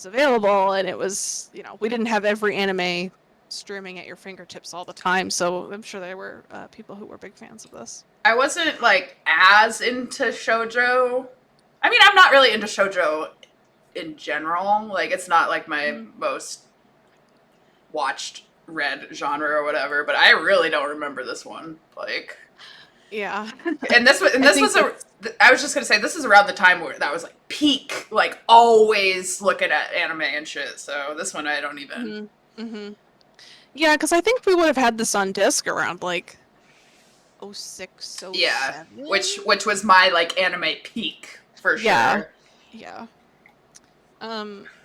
available, and it was, you know, we didn't have every anime streaming at your fingertips all the time, so I'm sure there were people who were big fans of this. I wasn't, like, as into shoujo. I mean, I'm not really into shoujo in general. Like, it's not, like, my most read genre or whatever, but I really don't remember this one. Like, yeah. And this was I was just gonna say, this is around the time where that was like peak, like always looking at anime and shit. So this one I don't even. Yeah, because I think we would have had this on disc around like 06, 07. Yeah, which was my like anime peak for sure. Yeah.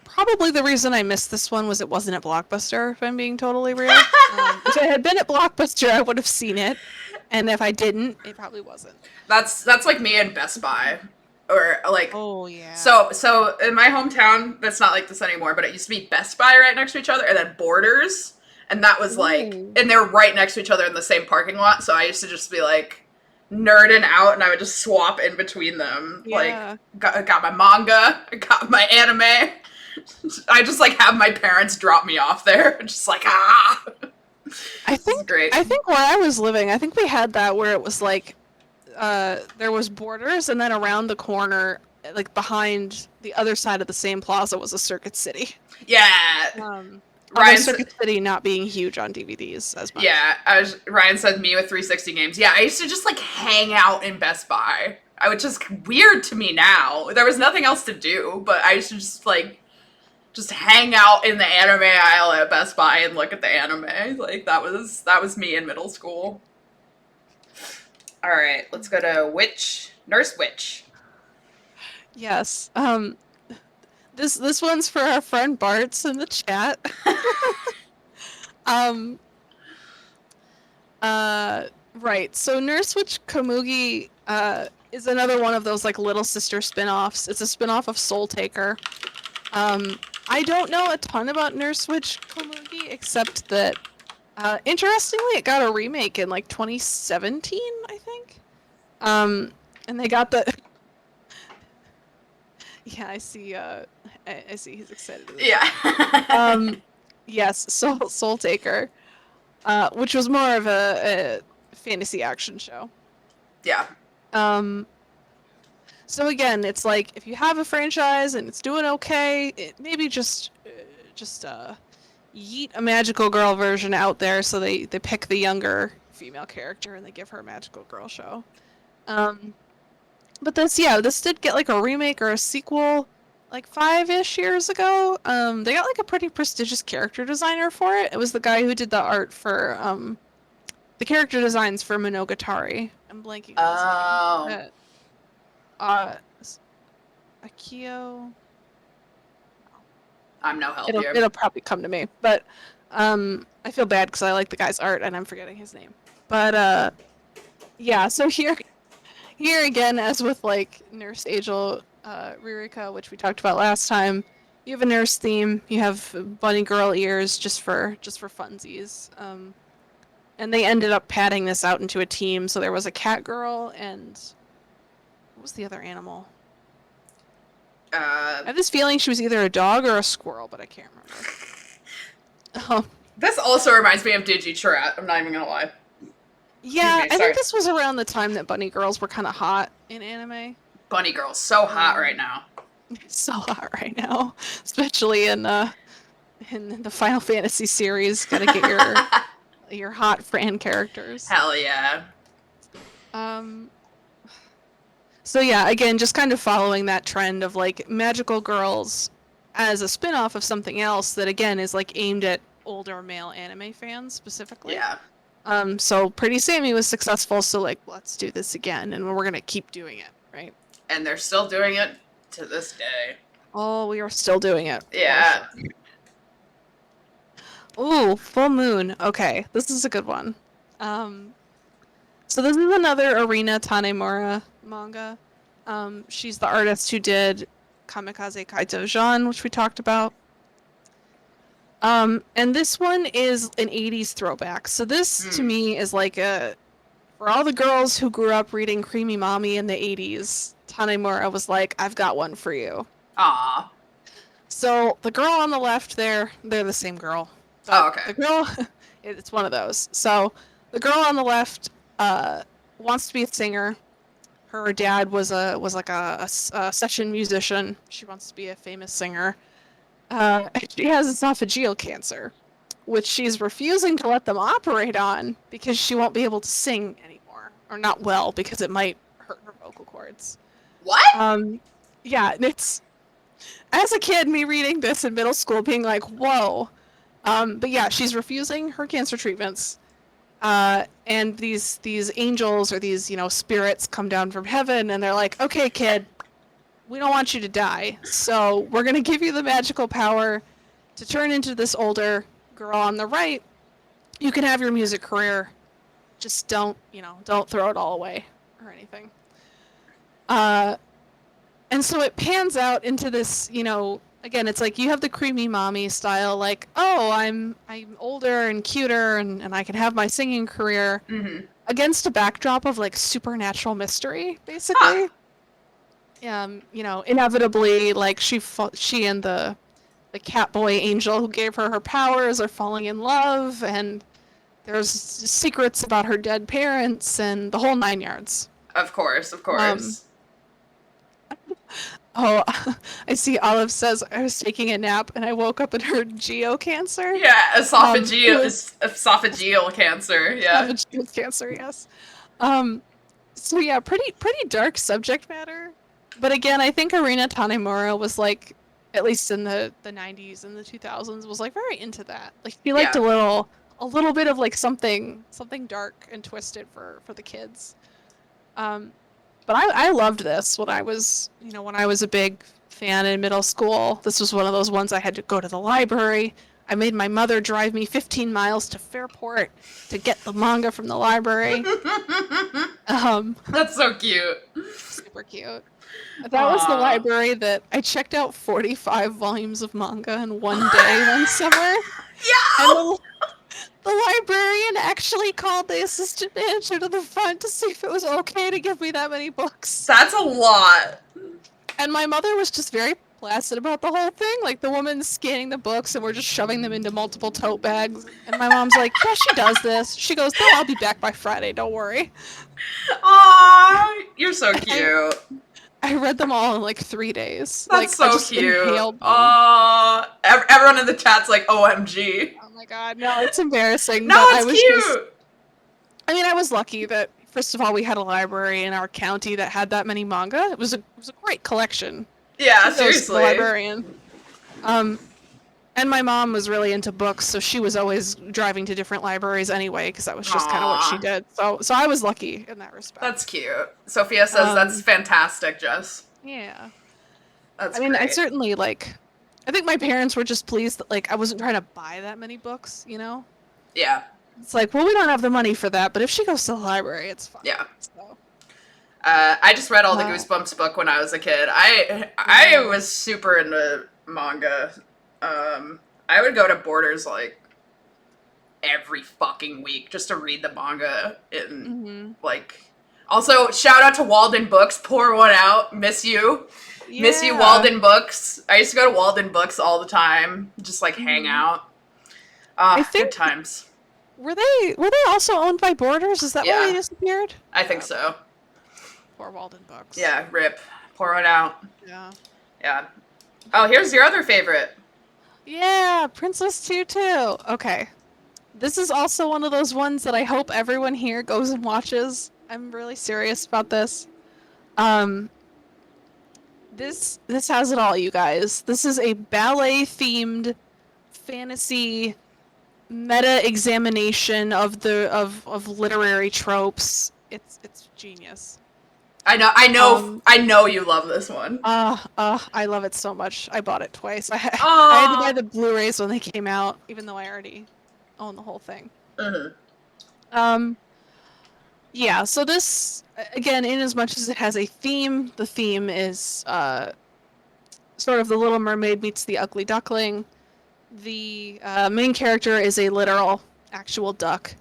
Probably the reason I missed this one was it wasn't at Blockbuster, if I'm being totally real. If it had been at Blockbuster, I would have seen it. And if I didn't, it probably wasn't. That's like me in Best Buy. Or like Oh, yeah. So in my hometown, that's not like this anymore, but it used to be Best Buy right next to each other and then Borders. And that was like, Ooh. and they're right next to each other in the same parking lot. So I used to just be like nerding out and I would just swap in between them. Yeah. Like, got my manga, I got my anime. I just like have my parents drop me off there. Just like, I This is think great. I think where I was living, I think we had that where it was like there was Borders, and then around the corner, like behind the other side of the same plaza, was a Circuit City. Yeah. Although Ryan Circuit City not being huge on DVDs as much. Yeah, Ryan said me with 360 games. Yeah, I used to just like hang out in Best Buy. I would just weird to me now. There was nothing else to do, but I used to just hang out in the anime aisle at Best Buy and look at the anime. Like that was me in middle school. All right, let's go to Nurse Witch. Yes. This one's for our friend Bart's in the chat. Right. So Nurse Witch Komugi is another one of those like little sister spin-offs. It's a spin-off of Soul Taker. I don't know a ton about Nurse Witch Komugi except that interestingly it got a remake in like 2017, I think. And they got the Yeah, I see I see he's excited. Yeah. Yes, Soul Taker. Which was more of a fantasy action show. Yeah. So again, it's like if you have a franchise and it's doing okay, maybe just yeet a magical girl version out there. So they pick the younger female character and they give her a magical girl show. But this did get like a remake or a sequel like 5-ish years ago. They got like a pretty prestigious character designer for it. It was the guy who did the art for the character designs for Monogatari. I'm blanking on his name. Akio. I'm no help here. It'll probably come to me, but I feel bad because I like the guy's art and I'm forgetting his name. But yeah, so here again, as with like Nurse Angel Ririka, which we talked about last time, you have a nurse theme. You have bunny girl ears just for funsies. And they ended up padding this out into a team. So there was a cat girl and what was the other animal? I have this feeling she was either a dog or a squirrel, but I can't remember. This also reminds me of Digiturret. I'm not even gonna lie. Yeah, Excuse me, I sorry. think this was around the time that bunny girls were kind of hot in anime. Bunny Girl's so hot right now. So hot right now, especially in the Final Fantasy series. Gotta get your hot Fran characters. Hell yeah. So yeah, again, just kind of following that trend of like magical girls as a spin-off of something else that again is like aimed at older male anime fans specifically. Yeah. So Pretty Sammy was successful, so like let's do this again, and we're gonna keep doing it, right? And they're still doing it to this day. Oh, we are still doing it. Yeah. Ooh, Full Moon. Okay, this is a good one. So this is another Arina Tanemura manga. She's the artist who did Kamikaze Kaito Jean, which we talked about. And this one is an 80s throwback. So this, to me, is like for all the girls who grew up reading Creamy Mommy in the 80s, Tanemura was like, I've got one for you. Aw. So the girl on the left there, they're the same girl. Oh, okay. The girl, it's one of those. So the girl on the left wants to be a singer. Her dad was like a session musician. She wants to be a famous singer. She has esophageal cancer, which she's refusing to let them operate on because she won't be able to sing anymore, or not well because it might hurt her vocal cords. What? Yeah, and it's as a kid, me reading this in middle school, being like, whoa. But yeah, she's refusing her cancer treatments. And these angels or these, spirits come down from heaven and they're like, okay, kid, we don't want you to die, so we're gonna give you the magical power to turn into this older girl on the right. You can have your music career. Just don't throw it all away or anything. And so it pans out into this, again, it's like you have the creamy mommy style, like, oh, I'm older and cuter and I can have my singing career against a backdrop of like supernatural mystery, basically. Inevitably, like she and the cat boy angel who gave her powers are falling in love, and there's secrets about her dead parents and the whole 9 yards. Of course. Oh, I see Olive says, I was taking a nap and I woke up and heard geo-cancer. Yeah, esophageal cancer. Yeah. Esophageal cancer, yes. So yeah, pretty dark subject matter. But again, I think Arina Tanemura was like, at least in the 90s and the 2000s, was like very into that. Like she liked a little bit of like something dark and twisted for the kids. But I loved this when I was a big fan in middle school. This was one of those ones I had to go to the library. I made my mother drive me 15 miles to Fairport to get the manga from the library. That's so cute. Super cute. That was the library that I checked out 45 volumes of manga in one day one summer. Yeah! And the librarian actually called the assistant manager to the front to see if it was okay to give me that many books. That's a lot. And my mother was just very placid about the whole thing. Like, the woman's scanning the books and we're just shoving them into multiple tote bags. And my mom's like, yeah, she does this. She goes, no, I'll be back by Friday, don't worry. Aww, you're so cute. I read them all in like 3 days. That's like, so I just cute. Inhaled them. Aww, everyone in the chat's like, OMG. Oh my god, no, it's embarrassing. No, but it's cute. I was lucky that, first of all, we had a library in our county that had that many manga. It was a great collection. Yeah, Kudos to the seriously. librarian. And my mom was really into books, so she was always driving to different libraries anyway, because that was just kind of what she did. So I was lucky in that respect. That's cute. Sophia says that's fantastic, Jess. Yeah. That's great. great. I certainly, I think my parents were just pleased that, I wasn't trying to buy that many books, Yeah. It's like, well, we don't have the money for that, but if she goes to the library, it's fine. Yeah. So. I just read all the Goosebumps book when I was a kid. I was super into manga. I would go to Borders every fucking week just to read the manga Also, shout out to Walden Books. Pour one out. Miss you. Yeah. Miss you, Walden Books. I used to go to Walden Books all the time. Just hang out. I think, good times. Were they also owned by Borders? Is that why they disappeared? I think so. Poor Walden Books. Yeah, rip. Pour one out. Yeah. Yeah. Oh, here's your other favorite. Yeah, Princess Tutu. Okay. This is also one of those ones that I hope everyone here goes and watches. I'm really serious about this. This has it all, you guys. This is a ballet-themed fantasy meta examination of literary tropes. It's genius. I know you love this one. I love it so much. I bought it twice. I had to buy the Blu-rays when they came out, even though I already own the whole thing. Yeah, so this, again, in as much as it has a theme, the theme is sort of The Little Mermaid meets The Ugly Duckling. The main character is a literal, actual duck,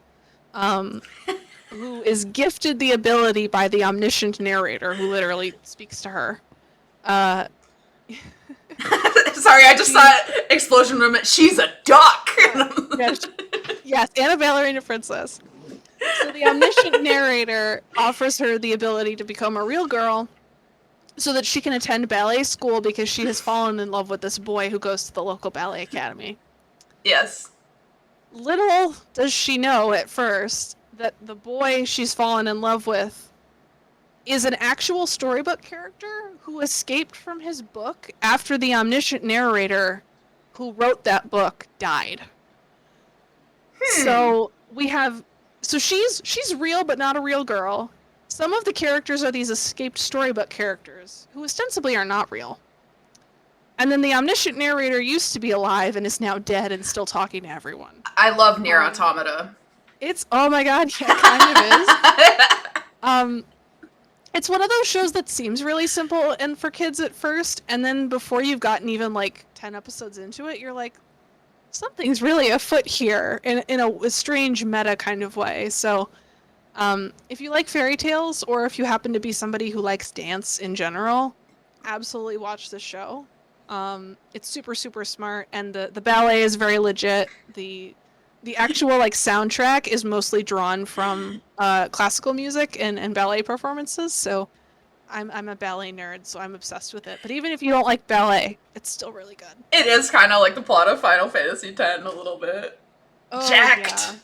who is gifted the ability by the omniscient narrator, who literally speaks to her. Sorry, I just saw explosion movement. She's a duck. Yes, and a ballerina princess. So the omniscient narrator offers her the ability to become a real girl so that she can attend ballet school because she has fallen in love with this boy who goes to the local ballet academy. Yes. Little does she know at first that the boy she's fallen in love with is an actual storybook character who escaped from his book after the omniscient narrator who wrote that book died. So we have... So she's real, but not a real girl. some of the characters are these escaped storybook characters who ostensibly are not real. And then the omniscient narrator used to be alive and is now dead and still talking to everyone. I love Nier Automata. It's, oh my god, yeah, it kind of is. It's one of those shows that seems really simple and for kids at first, and then before you've gotten even like 10 episodes into it, you're like, something's really afoot here in a strange meta kind of way. So if you like fairy tales, or if you happen to be somebody who likes dance in general, absolutely watch the show. It's super, super smart, and the ballet is very legit. The actual like soundtrack is mostly drawn from classical music and ballet performances. So I'm a ballet nerd, so I'm obsessed with it. But even if you don't like ballet, it's still really good. It is kind of like the plot of Final Fantasy X a little bit. Oh, Jacked. yeah.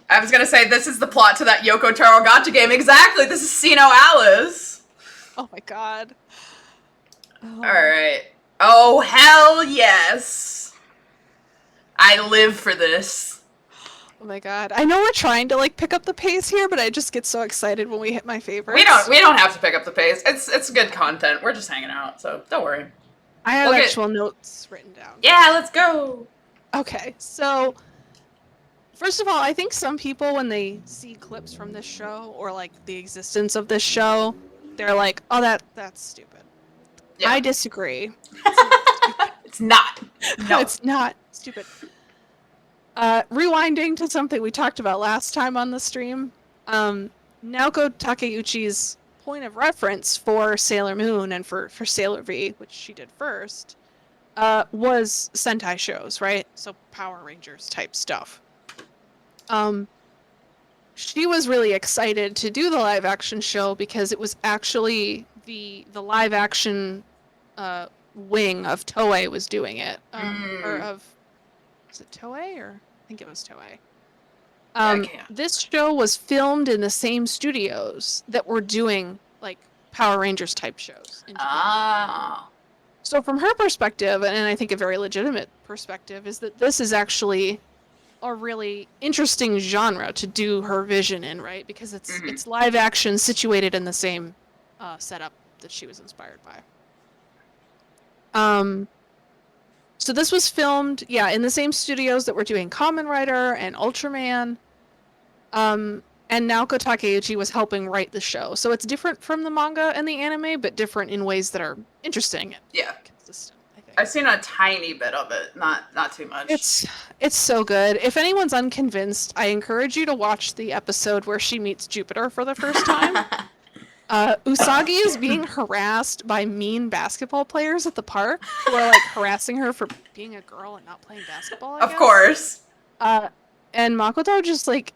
I was gonna say, this is the plot to that Yoko Taro Gacha game. Exactly, this is See No Alice. Oh my god. Oh. Alright. Oh, hell yes. I live for this. Oh my god. I know we're trying to like pick up the pace here, but I just get so excited when we hit my favorites. We don't have to pick up the pace. It's good content. We're just hanging out, so don't worry. I have actual notes written down. Yeah, let's go. Okay, so first of all, I think some people, when they see clips from this show or like the existence of this show, they're like, "Oh, that's stupid." Yeah. I disagree. It's not. No. It's not stupid. Rewinding to something we talked about last time on the stream, Naoko Takeuchi's point of reference for Sailor Moon and for Sailor V, which she did first, was Sentai shows, right? So Power Rangers type stuff. She was really excited to do the live action show because it was actually the live action wing of Toei was doing it. Or was it Toei, or I think it was Toei. This show was filmed in the same studios that were doing like Power Rangers type shows. So from her perspective, and I think a very legitimate perspective, is that this is actually a really interesting genre to do her vision in, right? Because it's live action situated in the same setup that she was inspired by. So this was filmed, in the same studios that were doing Kamen Rider and Ultraman. And Naoko Takeuchi was helping write the show. So it's different from the manga and the anime, but different in ways that are interesting and consistent, I think. I've seen a tiny bit of it, not too much. It's so good. If anyone's unconvinced, I encourage you to watch the episode where she meets Jupiter for the first time. Usagi is being harassed by mean basketball players at the park who are like harassing her for being a girl and not playing basketball, I guess. Of course. And Makoto just like,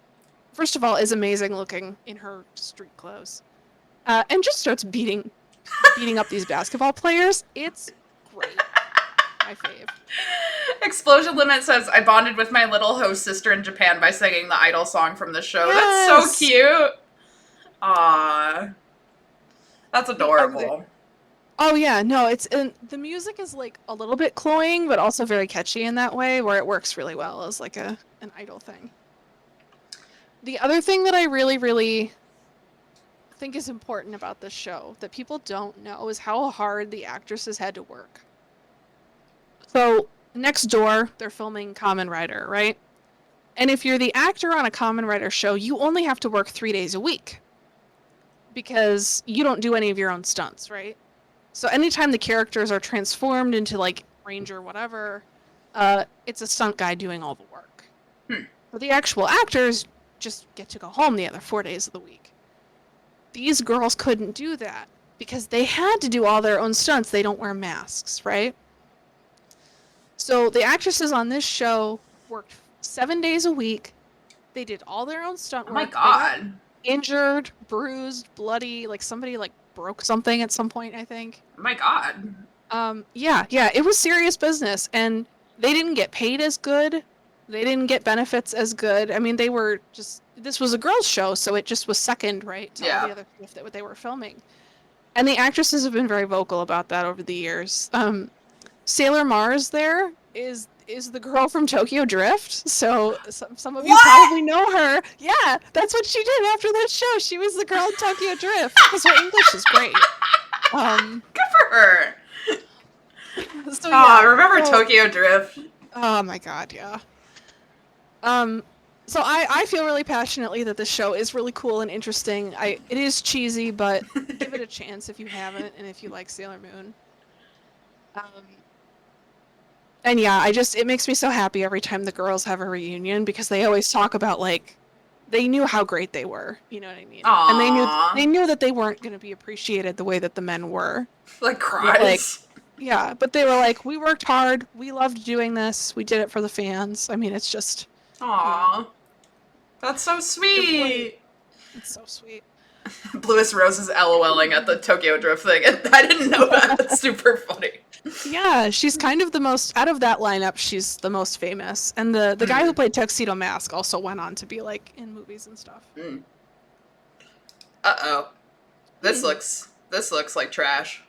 first of all, is amazing looking in her street clothes. And just starts beating up these basketball players. It's great. My fave. Explosion Limit says, I bonded with my little host sister in Japan by singing the idol song from the show. Yes! That's so cute. Aww. That's adorable. Oh yeah, no, and the music is like a little bit cloying, but also very catchy in that way, where it works really well as like an idol thing. The other thing that I really, really think is important about this show that people don't know is how hard the actresses had to work. So next door, they're filming Kamen Rider, right? And if you're the actor on a Kamen Rider show, you only have to work 3 days a week. Because you don't do any of your own stunts, right? So anytime the characters are transformed into like Ranger whatever, it's a stunt guy doing all the work. But the actual actors just get to go home the other 4 days of the week. These girls couldn't do that because they had to do all their own stunts. They don't wear masks, right? So the actresses on this show worked 7 days a week. They did all their own stunt work. Oh my god. Injured, bruised, bloody, like somebody like broke something at some point, I think. Oh my god. Yeah, it was serious business, and they didn't get paid as good. They didn't get benefits as good. I mean, they were just, this was a girls' show, so it just was second, right, to all the other stuff that they were filming. And the actresses have been very vocal about that over the years. Sailor Mars there is is the girl from Tokyo Drift. So some of you What? probably know her. Yeah, that's what she did after that show. She was the girl in Tokyo Drift because her English is great. Good for her. So Oh, yeah. I remember so- Tokyo Drift. Oh my god, yeah. So I feel really passionately that this show is really cool and interesting. It is cheesy, but give it a chance if you haven't and if you like Sailor Moon. And yeah, it makes me so happy every time the girls have a reunion because they always talk about like they knew how great they were, you know what I mean? And Aww. they knew that they weren't going to be appreciated the way that the men were. Like But like cries. yeah, but they were like we worked hard, we loved doing this, we did it for the fans. I mean, it's just Aww. That's so sweet. it's so sweet. Bluest Rose is LOLing at the Tokyo Drift thing. I didn't know that. That's super funny. Yeah, she's kind of the most out of that lineup. She's the most famous, and the guy who played Tuxedo Mask also went on to be like in movies and stuff. Uh-oh. This looks like trash.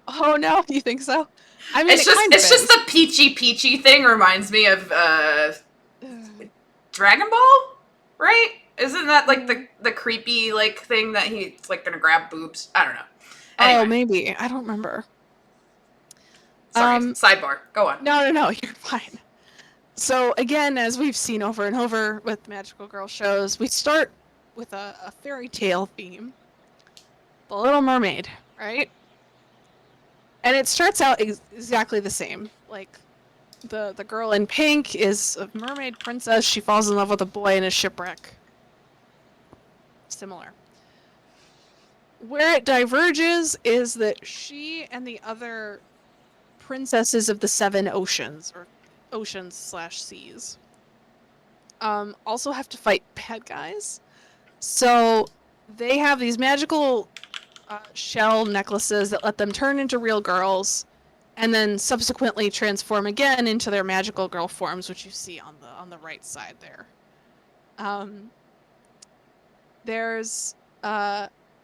Oh no, you think so? I mean, It's just the peachy thing reminds me of Dragon Ball, right? Isn't that like the creepy like thing that he's like gonna grab boobs? I don't know. Anyway, Oh, maybe I don't remember. sorry. Sidebar. Go on. No, you're fine. So again, as we've seen over and over with magical girl shows, we start with a fairy tale theme, The Little Mermaid, right? And it starts out exactly the same. Like the girl in pink is a mermaid princess. She falls in love with a boy in a shipwreck. Similar. Where it diverges is that she and the other princesses of the seven oceans, or oceans/seas, also have to fight bad guys. So they have these magical shell necklaces that let them turn into real girls, and then subsequently transform again into their magical girl forms, which you see on the right side there. There's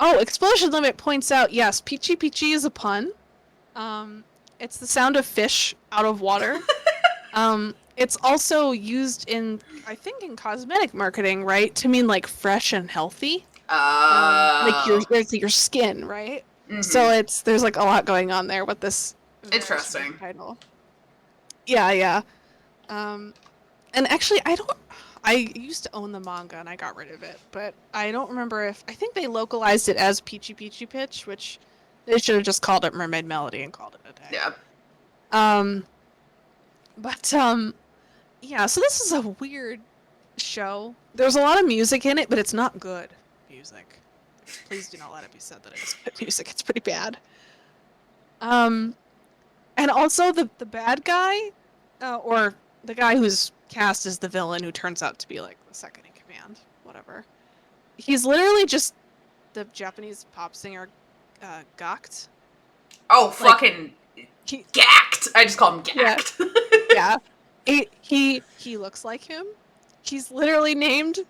Explosion Limit points out, yes, Peachy Peachy is a pun. It's the sound of fish out of water. It's also used in, I think, in cosmetic marketing, right? To mean like fresh and healthy. Like your skin, right? Mhm. So there's like a lot going on there with this Interesting title. Yeah. And actually, I used to own the manga and I got rid of it, but I don't remember I think they localized it as Peachy Peachy Pitch, which they should have just called it Mermaid Melody and called it a day. Yeah. Yeah, so this is a weird show. There's a lot of music in it, but it's not good music. Please do not let it be said that it's good music. It's pretty bad. And also the bad guy, or the guy who's cast as the villain, who turns out to be like the second in command, whatever. He's literally just the Japanese pop singer, Gact. Oh, Like, fucking Gacked. I just call him Gacked. Yeah. He looks like him. He's literally named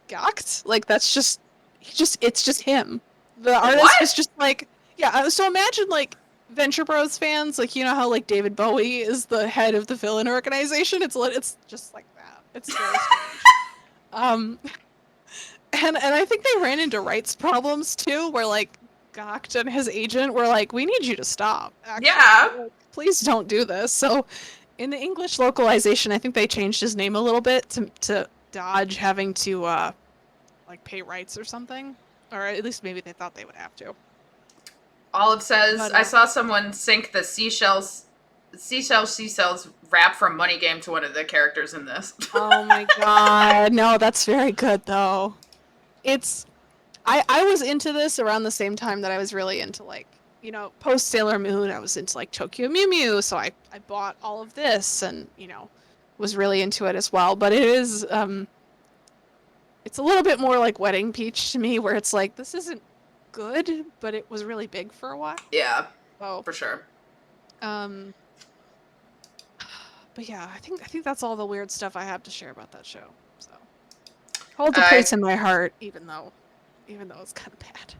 Gact. Like it's just him. The artist is just like, yeah. So imagine like Venture Bros fans, like you know how like David Bowie is the head of the villain organization. It's just like that. It's very strange. And I think they ran into rights problems too, where like Gact and his agent were like, "We need you to stop. Actually. Yeah. Like, please don't do this." So, in the English localization, I think they changed his name a little bit to dodge having to like pay rights or something, or at least maybe they thought they would have to. Olive says, But, I saw someone sync the seashells rap from Money Game to one of the characters in this. Oh my god, no, that's very good though. I was into this around the same time that I was really into like, you know, post Sailor Moon. I was into like Tokyo Mew Mew, so I bought all of this and, you know, was really into it as well. But it is it's a little bit more like Wedding Peach to me, where it's like this isn't good, but it was really big for a while. Yeah, Oh, for sure. but yeah, I think that's all the weird stuff I have to share about that show. So holds a place in my heart, even though it's kind of bad.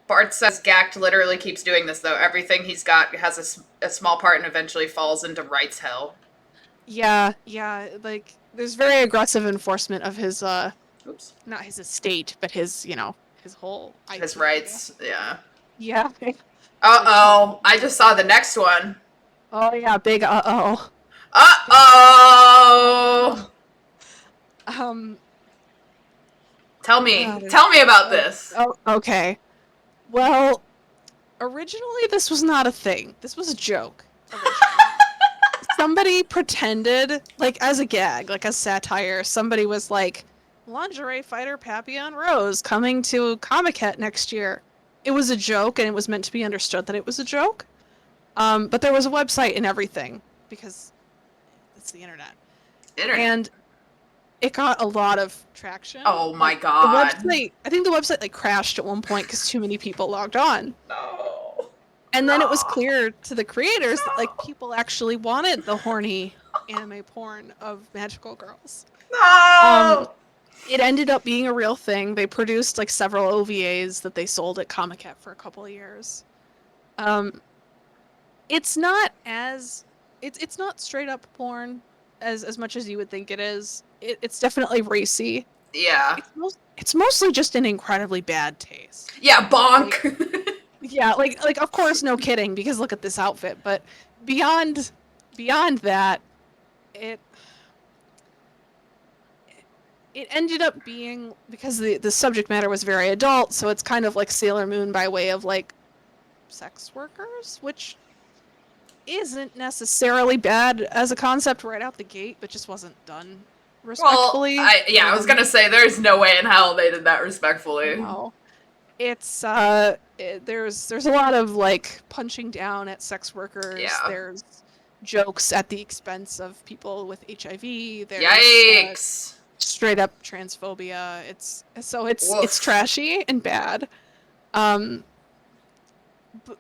Bart says Gact literally keeps doing this, though. Everything he's got has a small part and eventually falls into rights hell. Yeah, like there's very aggressive enforcement of his Oops. not his estate, but his, his whole IP, His I guess. rights. Yeah. Yeah. Uh-oh. I just saw the next one. Oh yeah, big uh-oh. Uh-oh! Um Tell oh, me. Tell me about oh, this. oh, okay. Well, originally this was not a thing. This was a joke originally. Somebody pretended, like as a gag, like as satire, somebody was like, lingerie fighter Papillon Rose coming to Comiket next year. It was a joke, and it was meant to be understood that it was a joke. But there was a website and everything, because it's the internet. Internet. And it got a lot of traction. Oh my Like, god. I think the website like crashed at one point because too many people logged on. No. And then it was No. clear to the creators that like No. people actually wanted the horny anime porn of magical girls. No. It ended up being a real thing. They produced like several OVAs that they sold at Comiket for a couple of years. It's not as it's not straight up porn as much as you would think it is. It's definitely racy. Yeah. It's mostly just an incredibly bad taste. Yeah, bonk. Yeah, like of course, no kidding, because look at this outfit. But beyond that, it ended up being, because the subject matter was very adult, so it's kind of like Sailor Moon by way of like sex workers, which isn't necessarily bad as a concept right out the gate, but just wasn't done respectfully. Well, I was gonna say there's no way in hell they did that respectfully. No. It's there's a lot of like punching down at sex workers. Yeah. There's jokes at the expense of people with HIV. There's Yikes. straight up transphobia. It's Woof. trashy and bad. But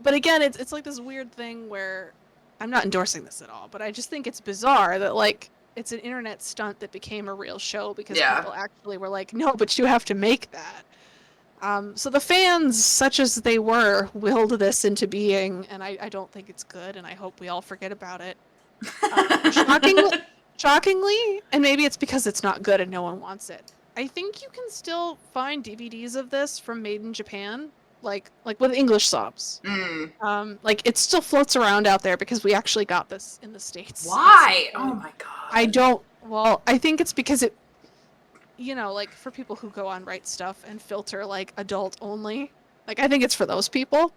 again, it's like this weird thing where I'm not endorsing this at all, but I just think it's bizarre that like it's an internet stunt that became a real show because Yeah. people actually were like, no, but you have to make that. So the fans, such as they were, willed this into being, and I don't think it's good, and I hope we all forget about it. Shockingly, and maybe it's because it's not good and no one wants it, I think you can still find DVDs of this from Made in Japan, like with English subs. Like it still floats around out there because we actually got this in the States. Why? Oh my god. I think it's because it, like for people who go on Right Stuff and filter like adult only, like I think it's for those people.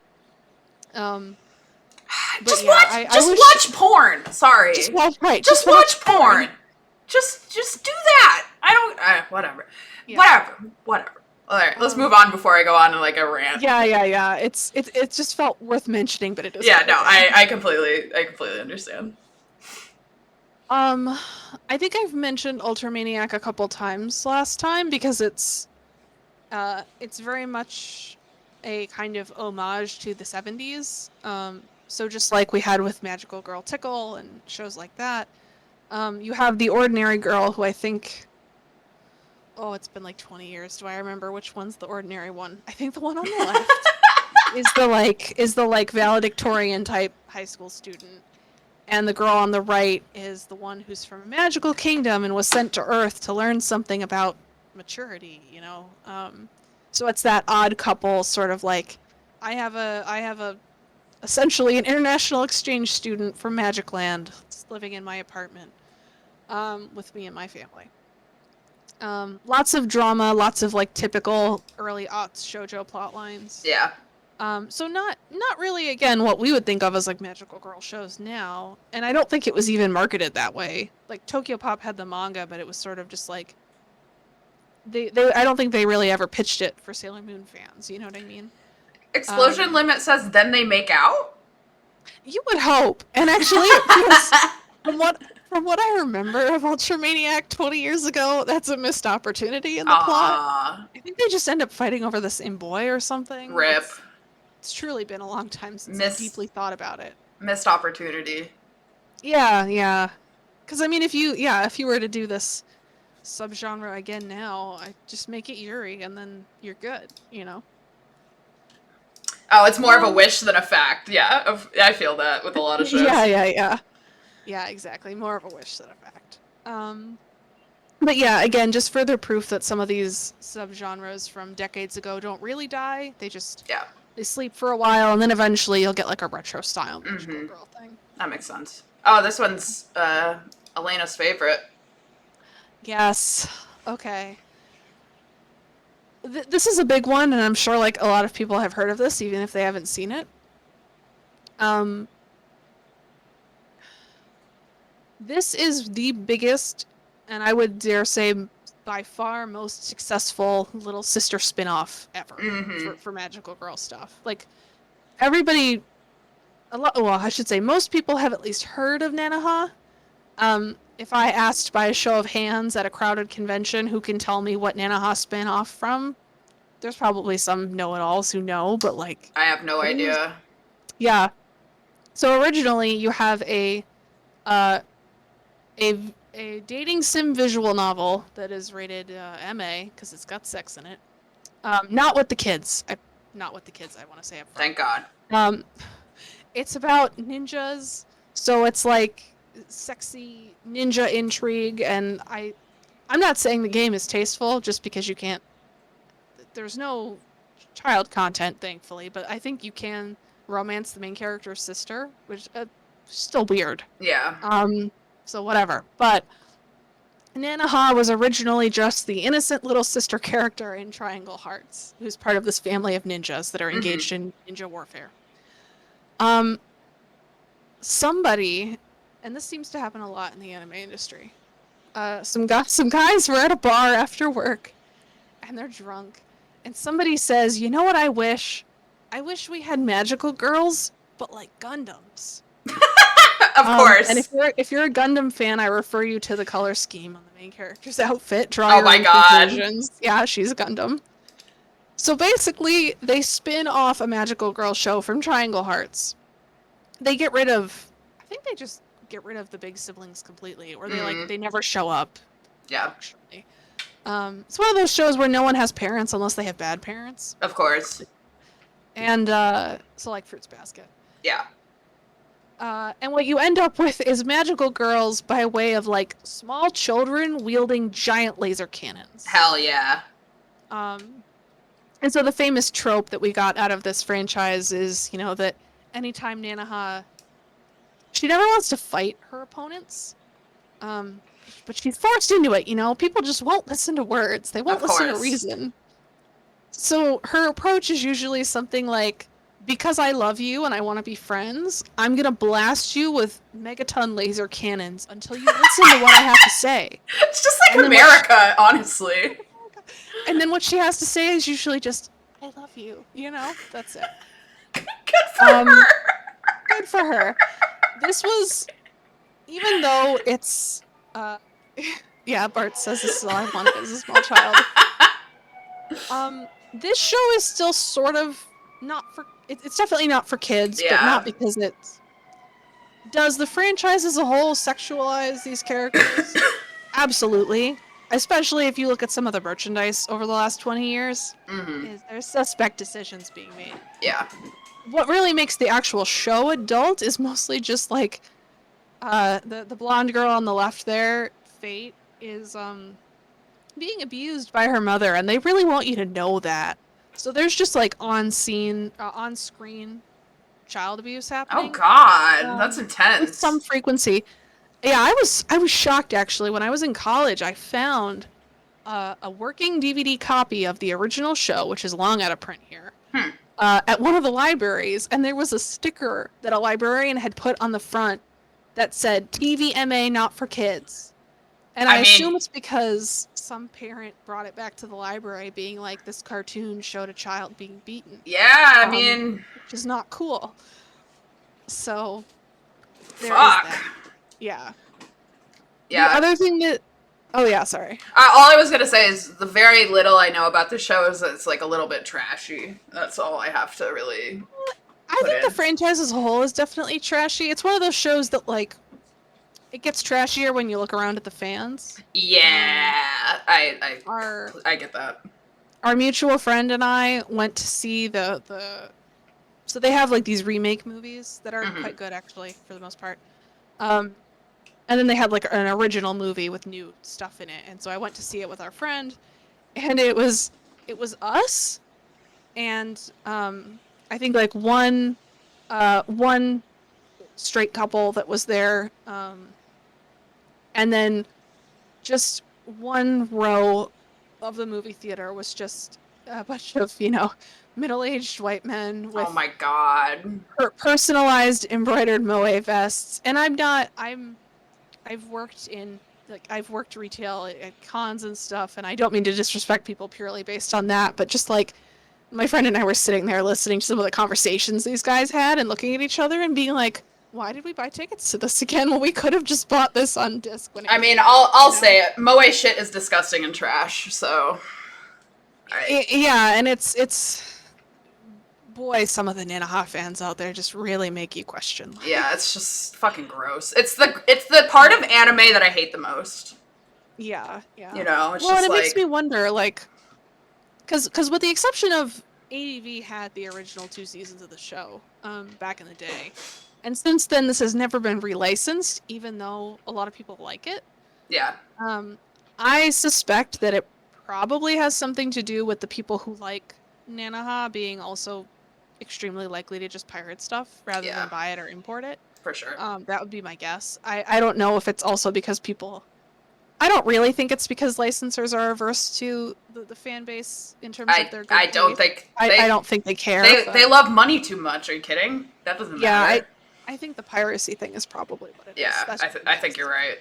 Just yeah, watch porn. Sorry. Just watch, right? Just watch porn. Just do that. I don't. Whatever. Yeah. Whatever. All right, let's move on before I go on like a rant. Yeah. It just felt worth mentioning, but it is. Yeah, no, I completely understand. I think I've mentioned Ultramaniac a couple times last time because it's very much a kind of homage to the 70s. So just like we had with Magical Girl Tickle and shows like that, you have the Ordinary Girl, who I think, it's been like 20 years. Do I remember which one's the ordinary one? I think the one on the left is the valedictorian type high school student. And the girl on the right is the one who's from a magical kingdom and was sent to Earth to learn something about maturity, So it's that odd couple, sort of like, I have a essentially an international exchange student from Magic Land living in my apartment, with me and my family. Lots of drama, lots of like typical early aughts shoujo plot lines. Yeah. So not really, again, what we would think of as like magical girl shows now, and I don't think it was even marketed that way. Like Tokyo Pop had the manga, but it was sort of just like they I don't think they really ever pitched it for Sailor Moon fans. You know what I mean? Explosion Limit says then they make out. You would hope, and actually, from what I remember of Ultramaniac 20 years ago, that's a missed opportunity in the plot. I think they just end up fighting over the same boy or something. Rip. It's truly been a long time since I deeply thought about it. Missed opportunity. Yeah. Because I mean, if you were to do this subgenre again now, I just make it Yuri, and then you're good. Oh, it's more of a wish than a fact. Yeah, I feel that with a lot of shows. Yeah. Yeah, exactly. More of a wish than a fact. But yeah, again, just further proof that some of these subgenres from decades ago don't really die. Yeah. They sleep for a while, and then eventually you'll get like a retro style magical girl thing. That makes sense. Oh, this one's Elena's favorite. Yes. Okay. This is a big one, and I'm sure like a lot of people have heard of this, even if they haven't seen it. This is the biggest, and I would dare say by far most successful little sister spin-off ever for magical girl stuff. Like everybody, well, I should say most people have at least heard of Nanaha. If I asked by a show of hands at a crowded convention who can tell me what Nanaha spin-off from, there's probably some know-it-alls who know, but like I have no idea. Yeah. So originally you have a dating sim visual novel that is rated MA because it's got sex in it. Not with the kids. Not with the kids. I want to say up front. Thank God. It's about ninjas, so it's like sexy ninja intrigue, and I'm not saying the game is tasteful just because you can't. There's no child content, thankfully, but I think you can romance the main character's sister, which still weird. Yeah. So whatever. But Nanaha was originally just the innocent little sister character in Triangle Hearts, who's part of this family of ninjas that are engaged in ninja warfare. Somebody, and this seems to happen a lot in the anime industry, some guys were at a bar after work, and they're drunk, and somebody says, "You know what I wish? I wish we had magical girls, but like Gundams." Of course. And if you're a Gundam fan, I refer you to the color scheme on the main character's outfit. Draw your own conclusions. Yeah, she's a Gundam. So basically, they spin off a magical girl show from Triangle Hearts. They get rid of, I think they just get rid of the big siblings completely, or they never show up. Yeah. Actually, it's one of those shows where no one has parents unless they have bad parents. Of course. And so like Fruits Basket. Yeah. And what you end up with is magical girls by way of, like, small children wielding giant laser cannons. Hell yeah. And so the famous trope that we got out of this franchise is, that anytime Nanaha... She never wants to fight her opponents. But she's forced into it, People just won't listen to words. They won't listen to reason. So her approach is usually something like, because I love you and I want to be friends, I'm going to blast you with megaton laser cannons until you listen to what I have to say. It's just like America, honestly. And then what she has to say is usually just, I love you. That's it. Good for her. Good for her. This was, even though it's, yeah, Bart says this is all I wanted as a small child. This show is still sort of not for... It's definitely not for kids, but not because it's... Does the franchise as a whole sexualize these characters? Absolutely. Especially if you look at some of the merchandise over the last 20 years. There's suspect decisions being made. Yeah. What really makes the actual show adult is mostly just like... the blonde girl on the left there, Fate, is being abused by her mother, and they really want you to know that. So there's just like on-screen, on-screen child abuse happening. Oh God, that's intense. With some frequency. Yeah, I was shocked actually. When I was in college, I found a working DVD copy of the original show, which is long out of print here, at one of the libraries, and there was a sticker that a librarian had put on the front that said TVMA not for kids. And I assume it's because some parent brought it back to the library being like, this cartoon showed a child being beaten. Yeah, which is not cool. So, there fuck. is that. Yeah. Yeah. The other thing that... Oh, yeah, sorry. All I was going to say is the very little I know about the show is that it's like a little bit trashy. That's all I have to really... I think the franchise as a whole is definitely trashy. It's one of those shows that, like, it gets trashier when you look around at the fans. Yeah, I get that. Our mutual friend and I went to see the so they have like these remake movies that are quite good actually for the most part. And then they had like an original movie with new stuff in it, and so I went to see it with our friend, and it was us, and I think like one straight couple that was there, and then just one row of the movie theater was just a bunch of middle-aged white men Oh with my god. personalized embroidered moe vests, and I've worked in I've worked retail at cons and stuff, and I don't mean to disrespect people purely based on that, but just like my friend and I were sitting there listening to some of the conversations these guys had and looking at each other and being like, why did we buy tickets to this again when we could have just bought this on disc when it I came mean, out, I'll say it. Moe shit is disgusting and trash. So, Yeah, and it's boy, some of the Nanaha fans out there just really make you question. Yeah, it's just fucking gross. It's the part of anime that I hate the most. Yeah. You know, it's well, just and it like, makes me wonder, like, because with the exception of ADV had the original 2 seasons of the show back in the day, and since then this has never been relicensed, even though a lot of people like it. yeah. I suspect that it probably has something to do with the people who like Nanaha being also extremely likely to just pirate stuff rather Yeah. than buy it or import it. For sure. That would be my guess. I don't know if it's also because people... I don't really think it's because licensors are averse to the fan base in terms of their good I don't taste. think I don't think they care. They love money too much. Are you kidding? That doesn't matter. I think the piracy thing is probably what it is. Yeah, That's I think you're right.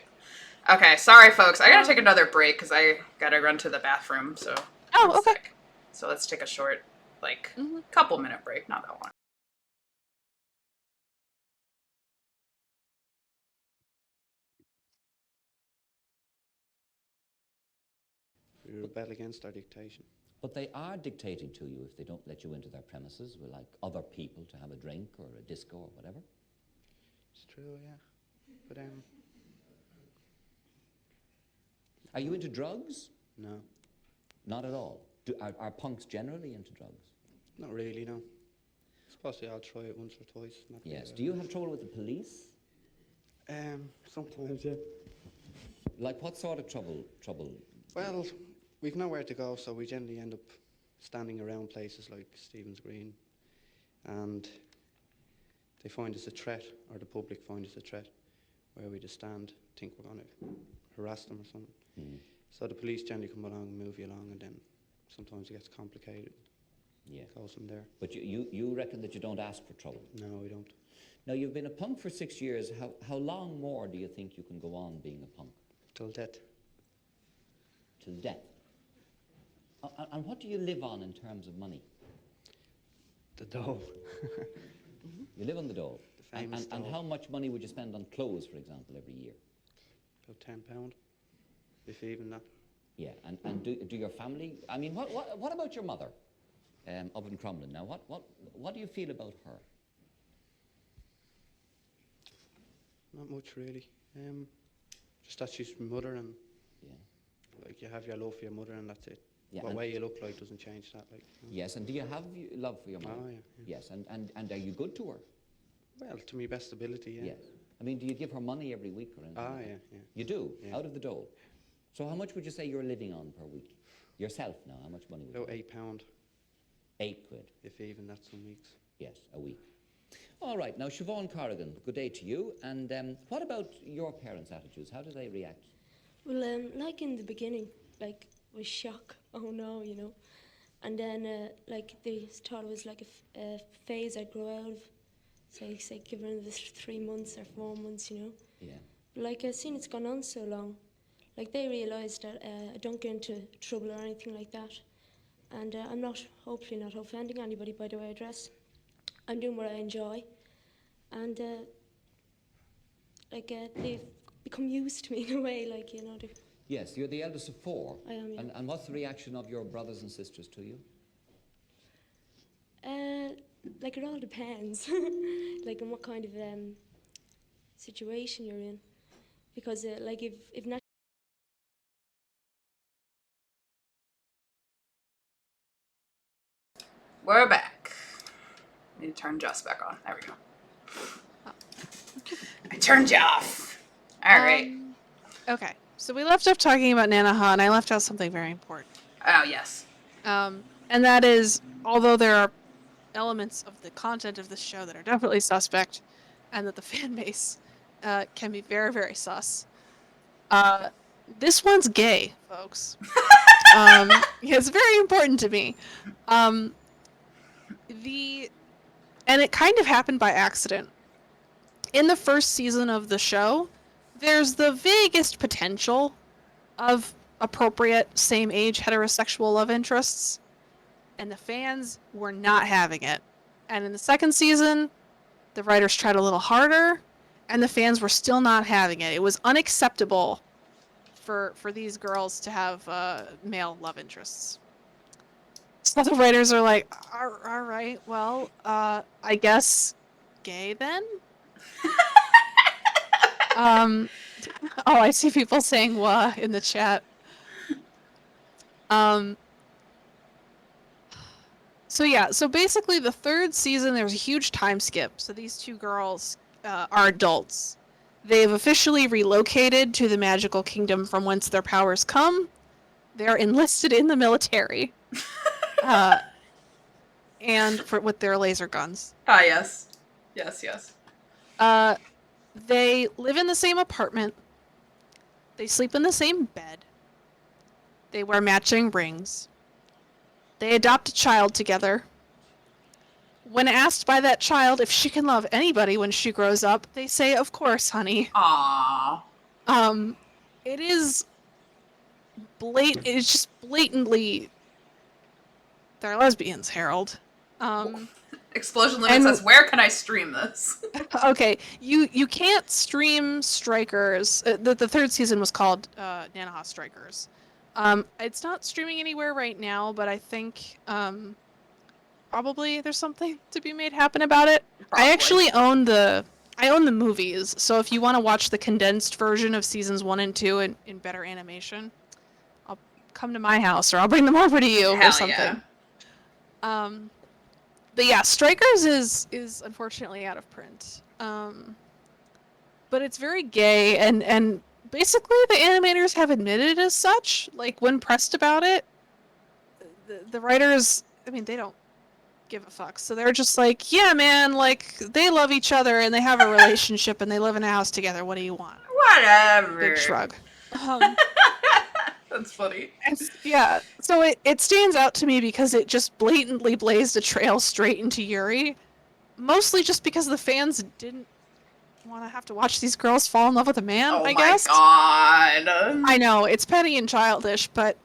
Okay, sorry folks. I gotta take another break because I gotta run to the bathroom. So. Oh, one okay. sec. So let's take a short, like, Mhm. couple minute break. Not that long. We rebel against our dictation. But they are dictating to you if they don't let you into their premises with like other people to have a drink or a disco or whatever. It's true, yeah. But Are you into drugs? no, Not at all. Are punks generally into drugs? not really. No. Supposedly I'll try it once or twice. Not Yes. really. Do you have trouble with the police? Sometimes, yeah. Like what sort of trouble? Well, we've nowhere to go, so we generally end up standing around places like Stephen's Green, and they find us a threat, or the public find us a threat, where we just stand, think we're going to harass them or something. Mm. So the police generally come along and move you along, and then sometimes it gets complicated. Yeah. Goes from there. But you reckon that you don't ask for trouble? No, we don't. Now, you've been a punk for 6 years. How long more do you think you can go on being a punk? Till death. Till death? And what do you live on in terms of money? The dole. You live on the dole. The famous And dole. how much money would you spend on clothes, for example, every year? About £10, if even that. Yeah, and do your family... I mean, what about your mother up in Crumlin? Now, what do you feel about her? Not much, really. Just that she's my mother, and Yeah. like you have your love for your mother, and that's it. Yeah, What and- way you look like doesn't change that. Like. Yes, and do you have love for your mother? Oh, yeah. Yes, and are you good to her? Well, to my best ability, yeah. Yes. I mean, do you give her money every week or anything? Ah, like yeah, that? yeah. You do? Yeah. Out of the dole? So how much would you say you're living on per week? Yourself now, how much money would you About have? £8, 8 quid. if even that some weeks. Yes, a week. All right, now Siobhan Corrigan, good day to you. And what about your parents' attitudes? How do they react? Well, like in the beginning, like, was shock, oh no, and then, like, they thought it was like a phase I'd grow out of, so I say, give it another 3 months or 4 months, Yeah. But, like, I've seen it's gone on so long, like, they realised that I don't get into trouble or anything like that, and I'm hopefully not offending anybody by the way I dress. I'm doing what I enjoy, and, they've become used to me in a way, like, they Yes, you're the eldest of 4. I am, yeah. And what's the reaction of your brothers and sisters to you? Like, it all depends, like, in what kind of situation you're in, because like if not. We're back. Need to turn Jess back on. There we go. I turned you off. All right. Okay, so we left off talking about Nanaha, and I left out something very important. Oh, yes. And that is, although there are elements of the content of this show that are definitely suspect, and that the fan base can be very, very sus. This one's gay, folks. It's very important to me. Um, and it kind of happened by accident. In the first season of the show, there's the vaguest potential of appropriate same-age heterosexual love interests, and the fans were not having it. And in the second season, the writers tried a little harder, and the fans were still not having it. It was unacceptable for these girls to have male love interests. So the writers are like, all right, well, I guess gay then? Oh, I see people saying "wah" in the chat. So yeah, so basically the third season, there's a huge time skip. So these two girls are adults. They've officially relocated to the magical kingdom from whence their powers come. They're enlisted in the military. And with their laser guns. Ah, yes. Yes, yes. They live in the same apartment. They sleep in the same bed. They wear matching rings. They adopt a child together. When asked by that child if she can love anybody when she grows up, they say, "Of course, honey." Aww. It is it's just blatantly they're lesbians, Harold. Explosion Limit says, where can I stream this? Okay, you can't stream Strikers. The third season was called Nanaha Strikers. It's not streaming anywhere right now, but I think probably there's something to be made happen about it. Probably. I actually own the movies, so if you want to watch the condensed version of seasons 1 and 2 in better animation, I'll come to my house or I'll bring them over to you Hell or something. Yeah. But yeah, Strikers is unfortunately out of print. But it's very gay and basically the animators have admitted as such. Like when pressed about it, the writers, I mean, they don't give a fuck. So they're just like, yeah, man, like they love each other and they have a relationship and they live in a house together. What do you want? Whatever. Big shrug. That's funny. Yeah, so it stands out to me because it just blatantly blazed a trail straight into Yuri. Mostly just because the fans didn't want to have to watch these girls fall in love with a man, I guess. Oh my god. I know, it's petty and childish, but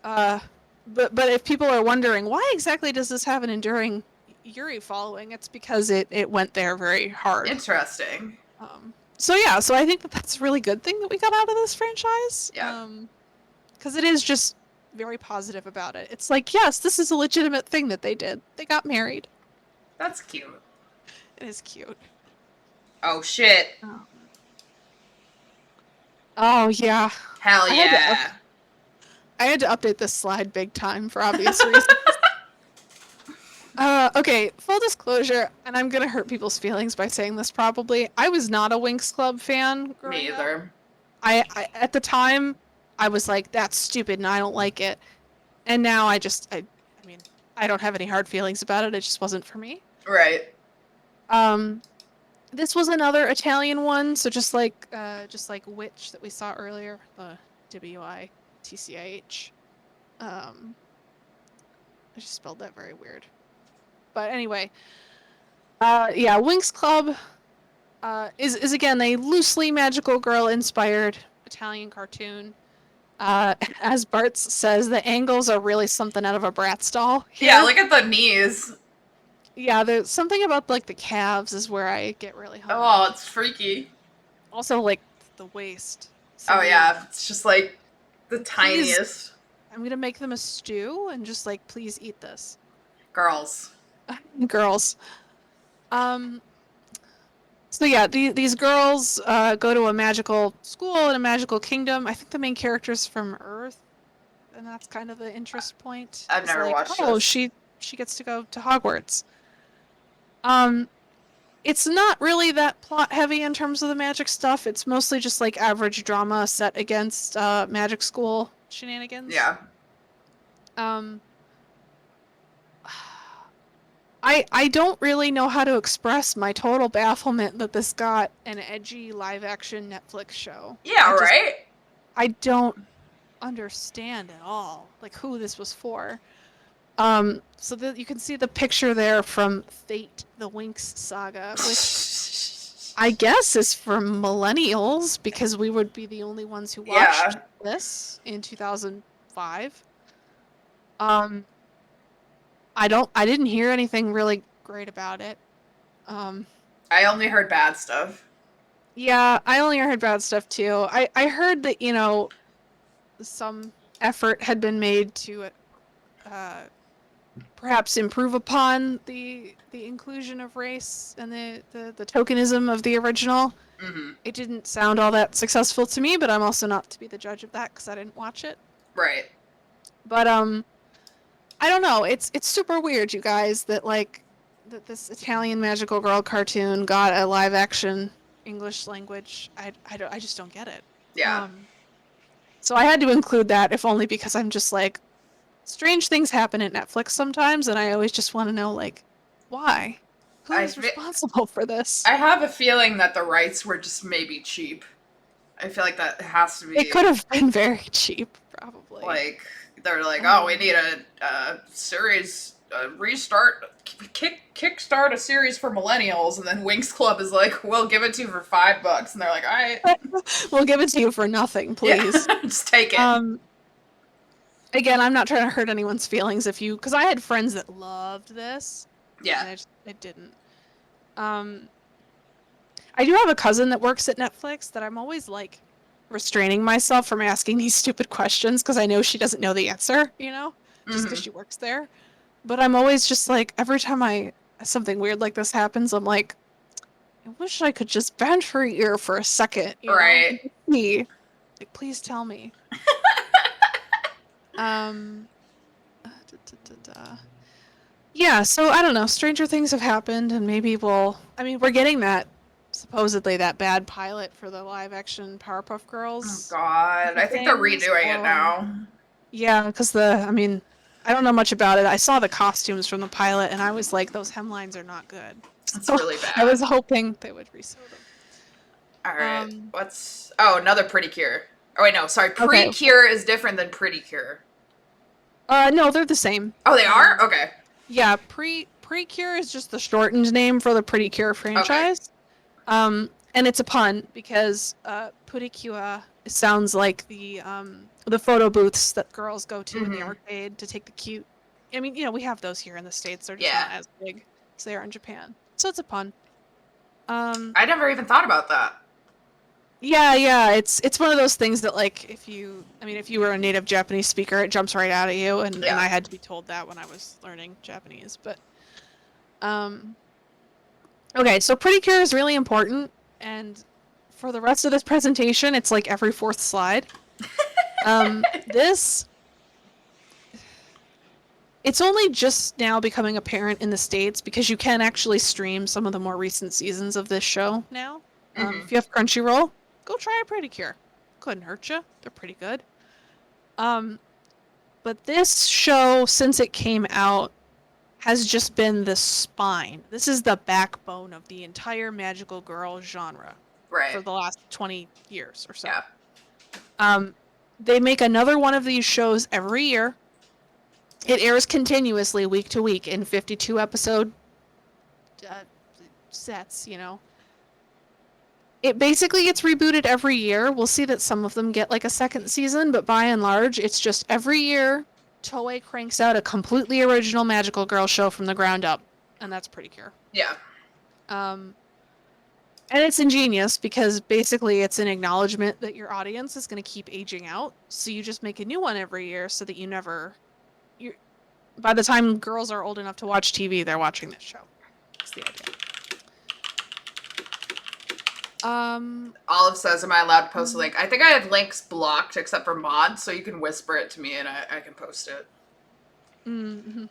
if people are wondering, why exactly does this have an enduring Yuri following, it's because it went there very hard. Interesting. So yeah, so I think that's a really good thing that we got out of this franchise. Yeah. Because it is just very positive about it. It's like, yes, this is a legitimate thing that they did. They got married. That's cute. It is cute. Oh shit. Oh yeah. Hell yeah. I had to update this slide big time for obvious reasons. Okay, full disclosure, and I'm gonna hurt people's feelings by saying this probably. I was not a Winx Club fan growing Me up. either. I at the time, I was like, that's stupid and I don't like it. And now I mean, I don't have any hard feelings about it. It just wasn't for me. Right. This was another Italian one, so just like Witch that we saw earlier, the WITCIH. I just spelled that very weird. But anyway, yeah, Winx Club is again a loosely magical girl inspired Italian cartoon. As Bart says, the angles are really something out of a Bratz doll. Here. Yeah, look at the knees. Yeah, there's something about like the calves is where I get really hung. Oh, it's freaky. Also, like the waist. So oh yeah, it's just like the tiniest. I'm gonna make them a stew and just like, please eat this. Girls. Girls. So yeah, these girls go to a magical school in a magical kingdom. I think the main character's from Earth, and that's kind of the interest point. I've It's never like, watched oh, this. she gets to go to Hogwarts. it's not really that plot heavy in terms of the magic stuff. It's mostly just like average drama set against magic school shenanigans. Yeah. Um, I don't really know how to express my total bafflement that this got an edgy live action Netflix show. Yeah, right? I don't understand at all like who this was for. So that you can see the picture there from Fate, the Winx saga, which I guess is for millennials because we would be the only ones who watched Yeah. this in 2005. I didn't hear anything really great about it. I only heard bad stuff. Yeah, I only heard bad stuff too. I heard that, you know, some effort had been made to perhaps improve upon the inclusion of race and the tokenism of the original. Mm-hmm. It didn't sound all that successful to me, but I'm also not to be the judge of that because I didn't watch it. Right. But I don't know. It's super weird, you guys, that like that this Italian magical girl cartoon got a live action English language. I just don't get it. Yeah. So I had to include that, if only because I'm just like, strange things happen at Netflix sometimes, and I always just want to know, like, why? Who is responsible for this? I have a feeling that the rights were just maybe cheap. I feel like that has to be. It could have been very cheap, probably. Like, they're like, oh, we need a series, kickstart a series for millennials, and then Winx Club is like, we'll give it to you for $5, and they're like, all right. We'll give it to you for nothing, please. Yeah, just take it. Again, I'm not trying to hurt anyone's feelings because I had friends that loved this. Yeah. And I didn't. I do have a cousin that works at Netflix that I'm always like restraining myself from asking these stupid questions because I know she doesn't know the answer, you know, just because she works there. But I'm always just like, every time something weird like this happens, I'm like, I wish I could just bend her ear for a second. You Right. know? Like, please tell me. Yeah, so I don't know. Stranger things have happened, and maybe we're getting supposedly that bad pilot for the live action Powerpuff Girls. Oh, God. I think they're redoing it now. Yeah, because I don't know much about it. I saw the costumes from the pilot, and I was like, those hemlines are not good. It's really bad. I was hoping they would resew them. All right. Another Pretty Cure. Oh, wait, no. Sorry. Pre-Cure is different than Pretty Cure. No, they're the same. Oh, they are? Okay. Yeah, Pre-Cure is just the shortened name for the Pretty Cure franchise. Okay. And it's a pun because Puricure sounds like the photo booths that girls go to in the arcade to take the cute. I mean, you know, we have those here in the States. They're just not as big as they are in Japan. So it's a pun. I never even thought about that. Yeah, it's one of those things that, like, if you were a native Japanese speaker, it jumps right out at you, and I had to be told that when I was learning Japanese. But, okay, so Pretty Cure is really important, and for the rest of this presentation, it's like every fourth slide. It's only just now becoming apparent in the States because you can actually stream some of the more recent seasons of this show now. If you have Crunchyroll, go try a Pretty Cure. Couldn't hurt you. They're pretty good. But this show, since it came out, has just been the spine. This is the backbone of the entire magical girl genre. Right. For the last 20 years or so. Yeah. They make another one of these shows every year. It airs continuously week to week in 52 episode sets, you know. It basically gets rebooted every year. We'll see that some of them get like a second season, but by and large, it's just every year Toei cranks out a completely original magical girl show from the ground up, and that's Pretty Cure. Yeah. And it's ingenious because basically it's an acknowledgement that your audience is going to keep aging out, so you just make a new one every year so that by the time girls are old enough to watch TV, they're watching this show. That's the idea. Olive says, am I allowed to post a link? I think I have links blocked except for mods, so you can whisper it to me and I can post it. Mm-hmm.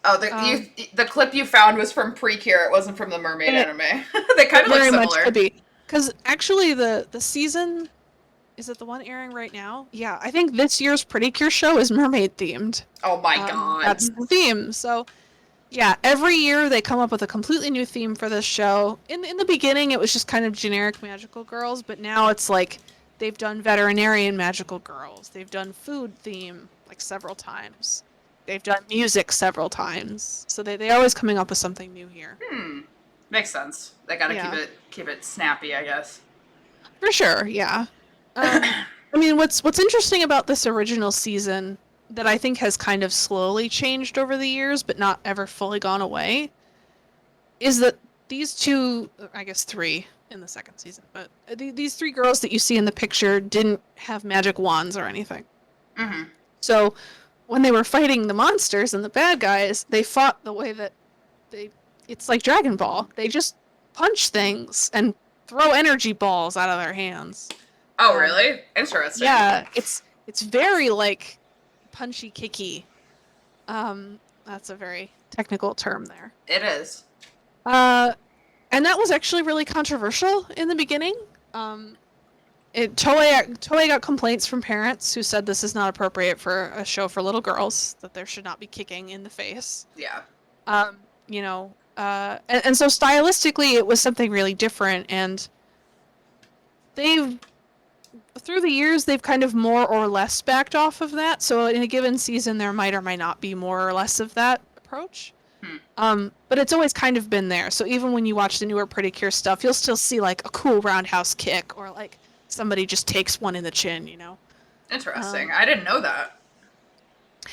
Oh, Um, the clip you found was from Precure. It wasn't from the mermaid It- anime. They kind of look very much similar. could be. Because actually, the season, is it the one airing right now? Yeah, I think this year's Pretty Cure show is mermaid themed. Oh my god. That's the theme. So yeah, every year they come up with a completely new theme for this show. In the beginning, it was just kind of generic magical girls, but now it's like they've done veterinarian magical girls. They've done food theme like several times. They've done music several times. So they're always coming up with something new here. Makes sense. They gotta Yeah. keep it snappy, I guess. For sure, yeah. I mean, what's interesting about this original season that I think has kind of slowly changed over the years, but not ever fully gone away, is that these two, I guess three in the second season, but these three girls that you see in the picture didn't have magic wands or anything. Mm-hmm. So when they were fighting the monsters and the bad guys, they fought the way that it's like Dragon Ball. They just punch things and throw energy balls out of their hands. Oh, really? Interesting. Yeah, it's very like punchy kicky. That's a very technical term there. It is. And that was actually really controversial in the beginning. Toei got complaints from parents who said this is not appropriate for a show for little girls, that there should not be kicking in the face. Yeah. And so stylistically it was something really different, and through the years they've kind of more or less backed off of that. So in a given season there might or might not be more or less of that approach. But it's always kind of been there. So even when you watch the newer Pretty Cure stuff, you'll still see like a cool roundhouse kick, or like somebody just takes one in the chin, you know? Interesting. I didn't know that.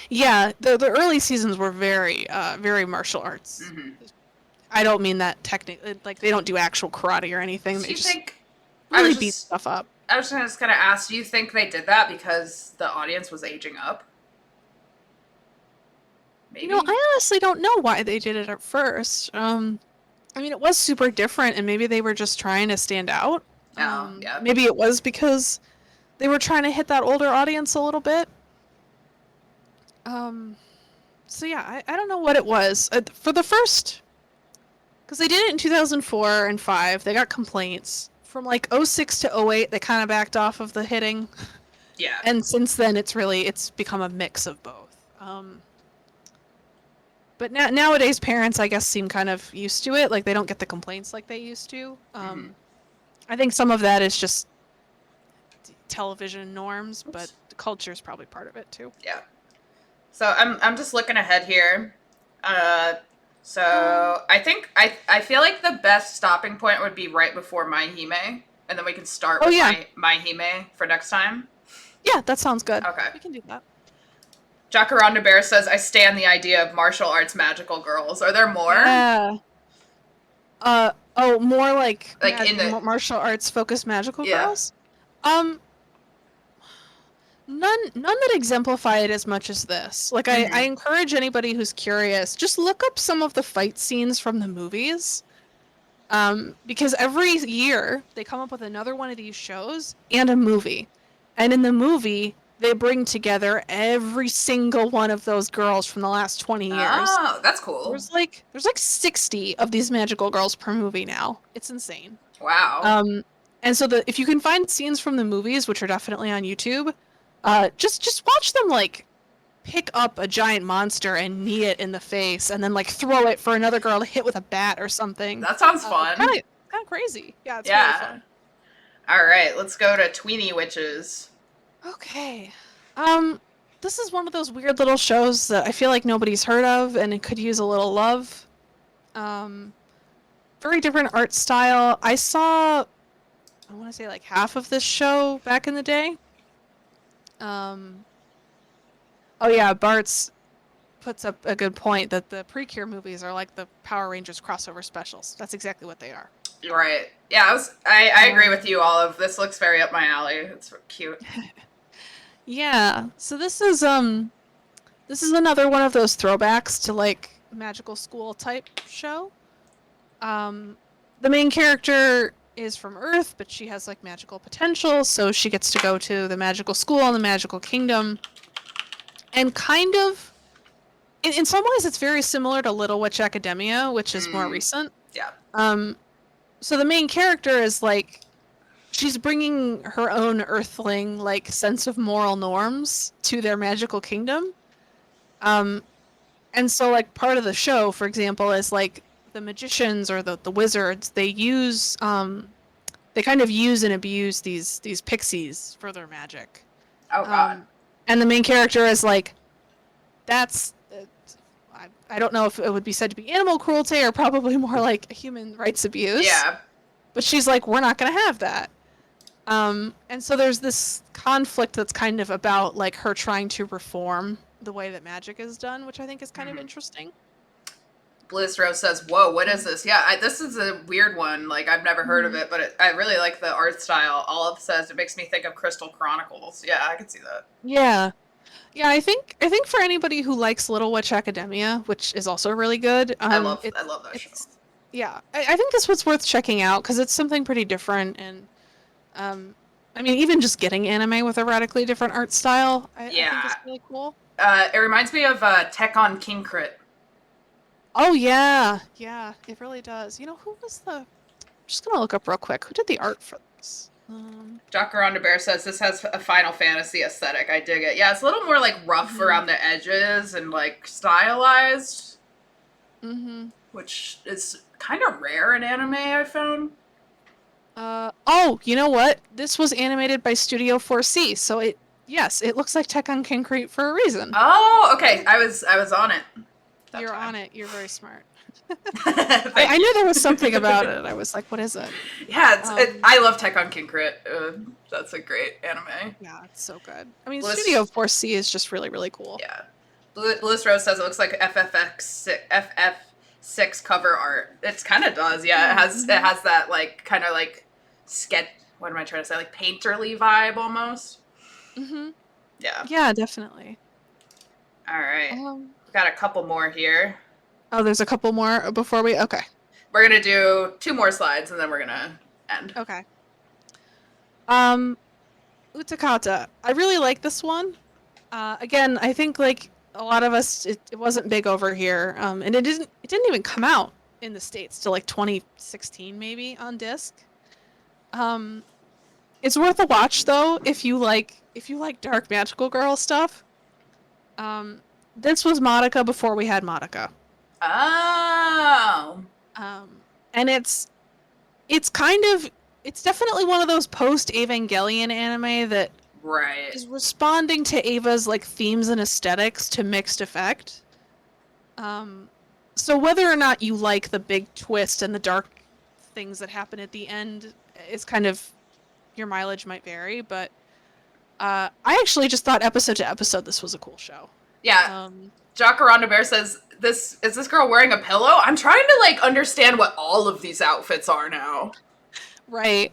Yeah, the early seasons were very very martial arts. Mm-hmm. I don't mean that technically, like they don't do actual karate or anything. Do They you just think? really beat stuff up. I was just gonna ask. Do you think they did that because the audience was aging up? Maybe. You know, I honestly don't know why they did it at first. I mean, it was super different, and maybe they were just trying to stand out. Yeah. Maybe it was because they were trying to hit that older audience a little bit. So yeah, I don't know what it was. For the first, because they did it in 2004 and 5, they got complaints. From like 06 to 08, they kind of backed off of the hitting. Yeah. And since then, it's become a mix of both. But nowadays, parents, I guess, seem kind of used to it. Like, they don't get the complaints like they used to. I think some of that is just television norms, but the culture is probably part of it, too. Yeah. So I'm just looking ahead here. So I think I feel like the best stopping point would be right before My Hime, and then we can start with My Hime for next time. Yeah, that sounds good. Okay. We can do that. Jacaranda Bear says, I stand the idea of martial arts magical girls. Are there more? Yeah. More like in the martial arts focused magical Yeah. girls? None that exemplify it as much as this. Like, I encourage anybody who's curious, just look up some of the fight scenes from the movies. Because every year they come up with another one of these shows and a movie. And in the movie, they bring together every single one of those girls from the last 20 years. Oh, that's cool. There's like 60 of these magical girls per movie now. It's insane. Wow. And so if you can find scenes from the movies, which are definitely on YouTube, just watch them like pick up a giant monster and knee it in the face, and then like throw it for another girl to hit with a bat or something. That sounds fun. Kind of crazy. Yeah, it's really fun. All right, let's go to Tweenie Witches. Okay. This is one of those weird little shows that I feel like nobody's heard of, and it could use a little love. Very different art style. I saw, I want to say like half of this show back in the day. Oh yeah, Bart's puts up a good point that the Precure movies are like the Power Rangers crossover specials. That's exactly what they are. Right. Yeah, I agree with you, Olive. This looks very up my alley. It's cute. Yeah. So this is another one of those throwbacks to like magical school type show. The main character is from Earth, but she has like magical potential, so she gets to go to the magical school in the magical kingdom and kind of in some ways, it's very similar to Little Witch Academia, which is more recent. Yeah. So the main character is like, she's bringing her own Earthling like sense of moral norms to their magical kingdom. And so like part of the show, for example, is like the magicians or the wizards, they use they kind of use and abuse these pixies for their magic. Oh God. And the main character is like, that's I don't know if it would be said to be animal cruelty or probably more like human rights abuse. Yeah. But she's like, we're not going to have that. And so there's this conflict that's kind of about like her trying to reform the way that magic is done, which I think is kind of interesting. Bliss Rose says, "Whoa, what is this?" Yeah, this is a weird one. Like I've never heard of it, but I really like the art style. Olive says it makes me think of Crystal Chronicles. Yeah, I can see that. Yeah. Yeah, I think for anybody who likes Little Witch Academia, which is also really good. I love that show. Yeah, I think this was worth checking out because it's something pretty different, and I mean, even just getting anime with a radically different art style, I think is really cool. It reminds me of Tech on King Crit. Oh yeah, it really does. You know, who was the? I'm just gonna look up real quick. Who did the art for this? Jacaranda Bear says this has a Final Fantasy aesthetic. I dig it. Yeah, it's a little more like rough around the edges and like stylized, which is kind of rare in anime. I found. Oh, you know what? This was animated by Studio 4C, so it looks like Tech on Concrete for a reason. Oh, okay. I was on it. You're on it. You're very smart. I knew there was something about it. I was like, what is it? Yeah, I love Tech on King Crit. That's a great anime. Yeah, it's so good. I mean, Studio 4C is just really, really cool. Yeah. Bliss Rose says it looks like FF6 cover art. It kind of does, yeah. It has that like kind of like sketch. What am I trying to say? Like painterly vibe almost. Yeah. Yeah, definitely. All right. We got a couple more here. Oh, there's a couple more before we. Okay. We're gonna do 2 more slides and then we're gonna end. Okay. Utakata. I really like this one. Again, I think like a lot of us, it wasn't big over here, and it didn't even come out in the States till like 2016 maybe on disc. It's worth a watch though if you like dark magical girl stuff. This was Madoka before we had Madoka. Oh. And it's definitely one of those post-Evangelion anime that is responding to Ava's like themes and aesthetics to mixed effect. So whether or not you like the big twist and the dark things that happen at the end is kind of, your mileage might vary, but I actually just thought episode to episode this was a cool show. Yeah. Jacaranda Bear says, is this girl wearing a pillow? I'm trying to like understand what all of these outfits are now. Right.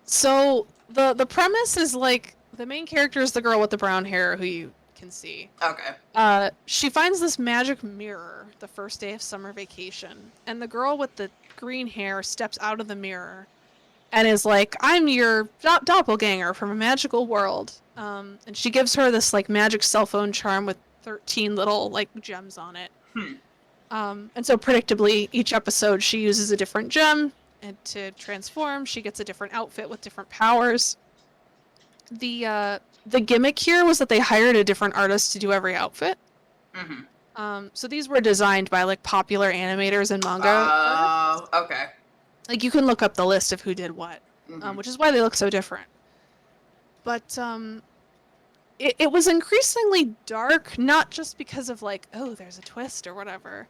So the premise is like the main character is the girl with the brown hair who you can see. Okay. She finds this magic mirror the first day of summer vacation, and the girl with the green hair steps out of the mirror and is like, I'm your doppelganger from a magical world. And she gives her this like magic cell phone charm with 13 little like gems on it. And so predictably each episode she uses a different gem, and to transform she gets a different outfit with different powers. The gimmick here was that they hired a different artist to do every outfit. So these were designed by like popular animators and manga artists. Okay. Like you can look up the list of who did what, which is why they look so different. But it was increasingly dark, not just because of like, oh, there's a twist or whatever,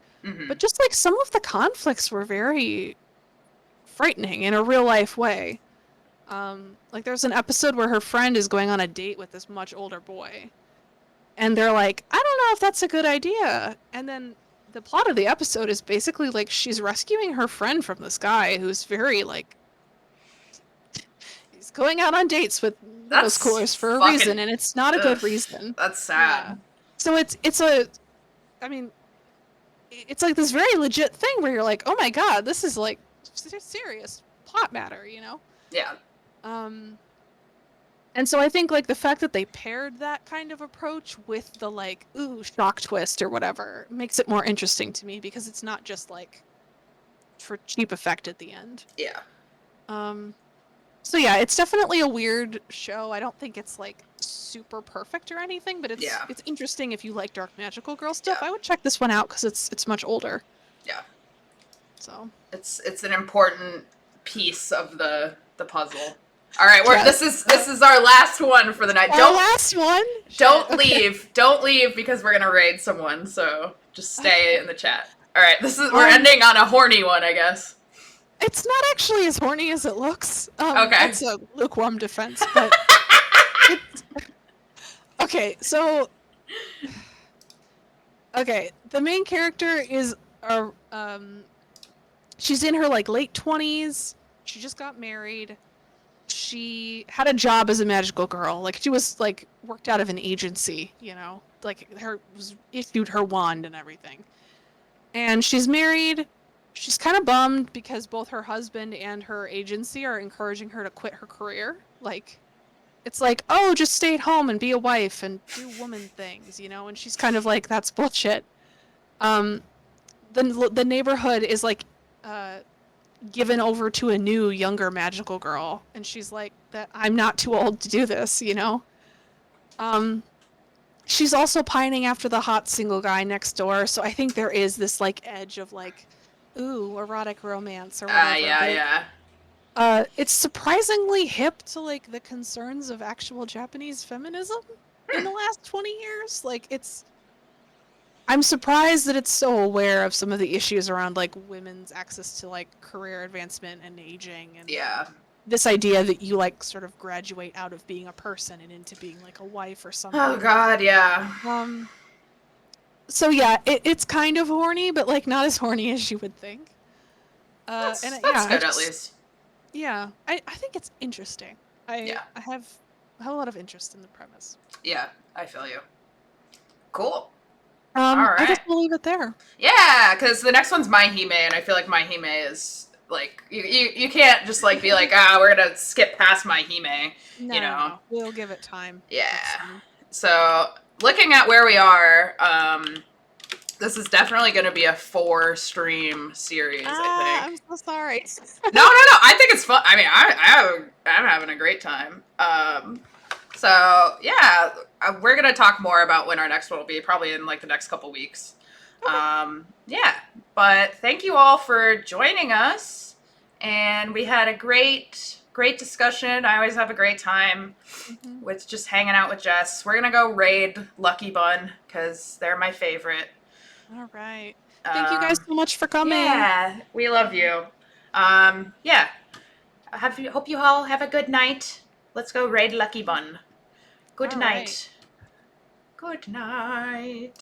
but just like some of the conflicts were very frightening in a real life way. Like there's an episode where her friend is going on a date with this much older boy, and they're like, I don't know if that's a good idea. And then the plot of the episode is basically like she's rescuing her friend from this guy who's very like, he's going out on dates with middle schoolers for a reason, and it's not a good reason. That's sad. Yeah. So it's like this very legit thing where you're like, oh my god, this is like serious plot matter, you know? Yeah. And And so I think like the fact that they paired that kind of approach with the like ooh shock twist or whatever makes it more interesting to me because it's not just like for cheap effect at the end. Yeah. So yeah, it's definitely a weird show. I don't think it's like super perfect or anything, but Yeah. it's interesting if you like dark magical girl stuff. Yeah. I would check this one out because it's much older. Yeah. So It's an important piece of the puzzle. All right, Yes. this is our last one for the night. our last one. Don't Shit, okay. leave. Don't leave because we're gonna raid someone. So just stay in the chat. All right, we're ending on a horny one, I guess. It's not actually as horny as it looks. Okay. That's a lukewarm defense, but okay. So okay, the main character is she's in her like late 20s. She just got married. She had a job as a magical girl. Like she was like worked out of an agency, you know, like her was issued her wand and everything. And she's married. She's kind of bummed because both her husband and her agency are encouraging her to quit her career. Like it's like, "Oh, just stay at home and be a wife and do woman things," you know? And she's kind of like, "That's bullshit." The neighborhood is like given over to a new younger magical girl, and she's like, that I'm not too old to do this, you know. She's also pining after the hot single guy next door, so I think there is this like edge of like ooh erotic romance or whatever. Yeah. It's surprisingly hip to like the concerns of actual Japanese feminism in the last 20 years. Like I'm surprised that it's so aware of some of the issues around like women's access to like career advancement and aging and Yeah. this idea that you like sort of graduate out of being a person and into being like a wife or something. Oh God, yeah. So yeah, it's kind of horny, but like not as horny as you would think. That's and good I at least. Yeah, I think it's interesting. I have a lot of interest in the premise. Yeah, I feel you. Cool. I guess we'll leave it there. Yeah, because the next one's My Hime, and I feel like My Hime is like you can't just like be like we're gonna skip past My Hime. No, you know, no, we'll give it time. Yeah. So looking at where we are, this is definitely going to be a 4-stream series. I think. I'm so sorry. No. I think it's fun. I mean, I'm having a great time. So yeah, we're gonna talk more about when our next one will be, probably in like the next couple weeks. Okay. Yeah, but thank you all for joining us, and we had a great discussion. I always have a great time with just hanging out with Jess. We're gonna go raid Lucky Bun because they're my favorite. All right. Thank you guys so much for coming. Yeah, we love you. Yeah. Hope you all have a good night. Let's go raid Lucky Bun. Good night. Good night.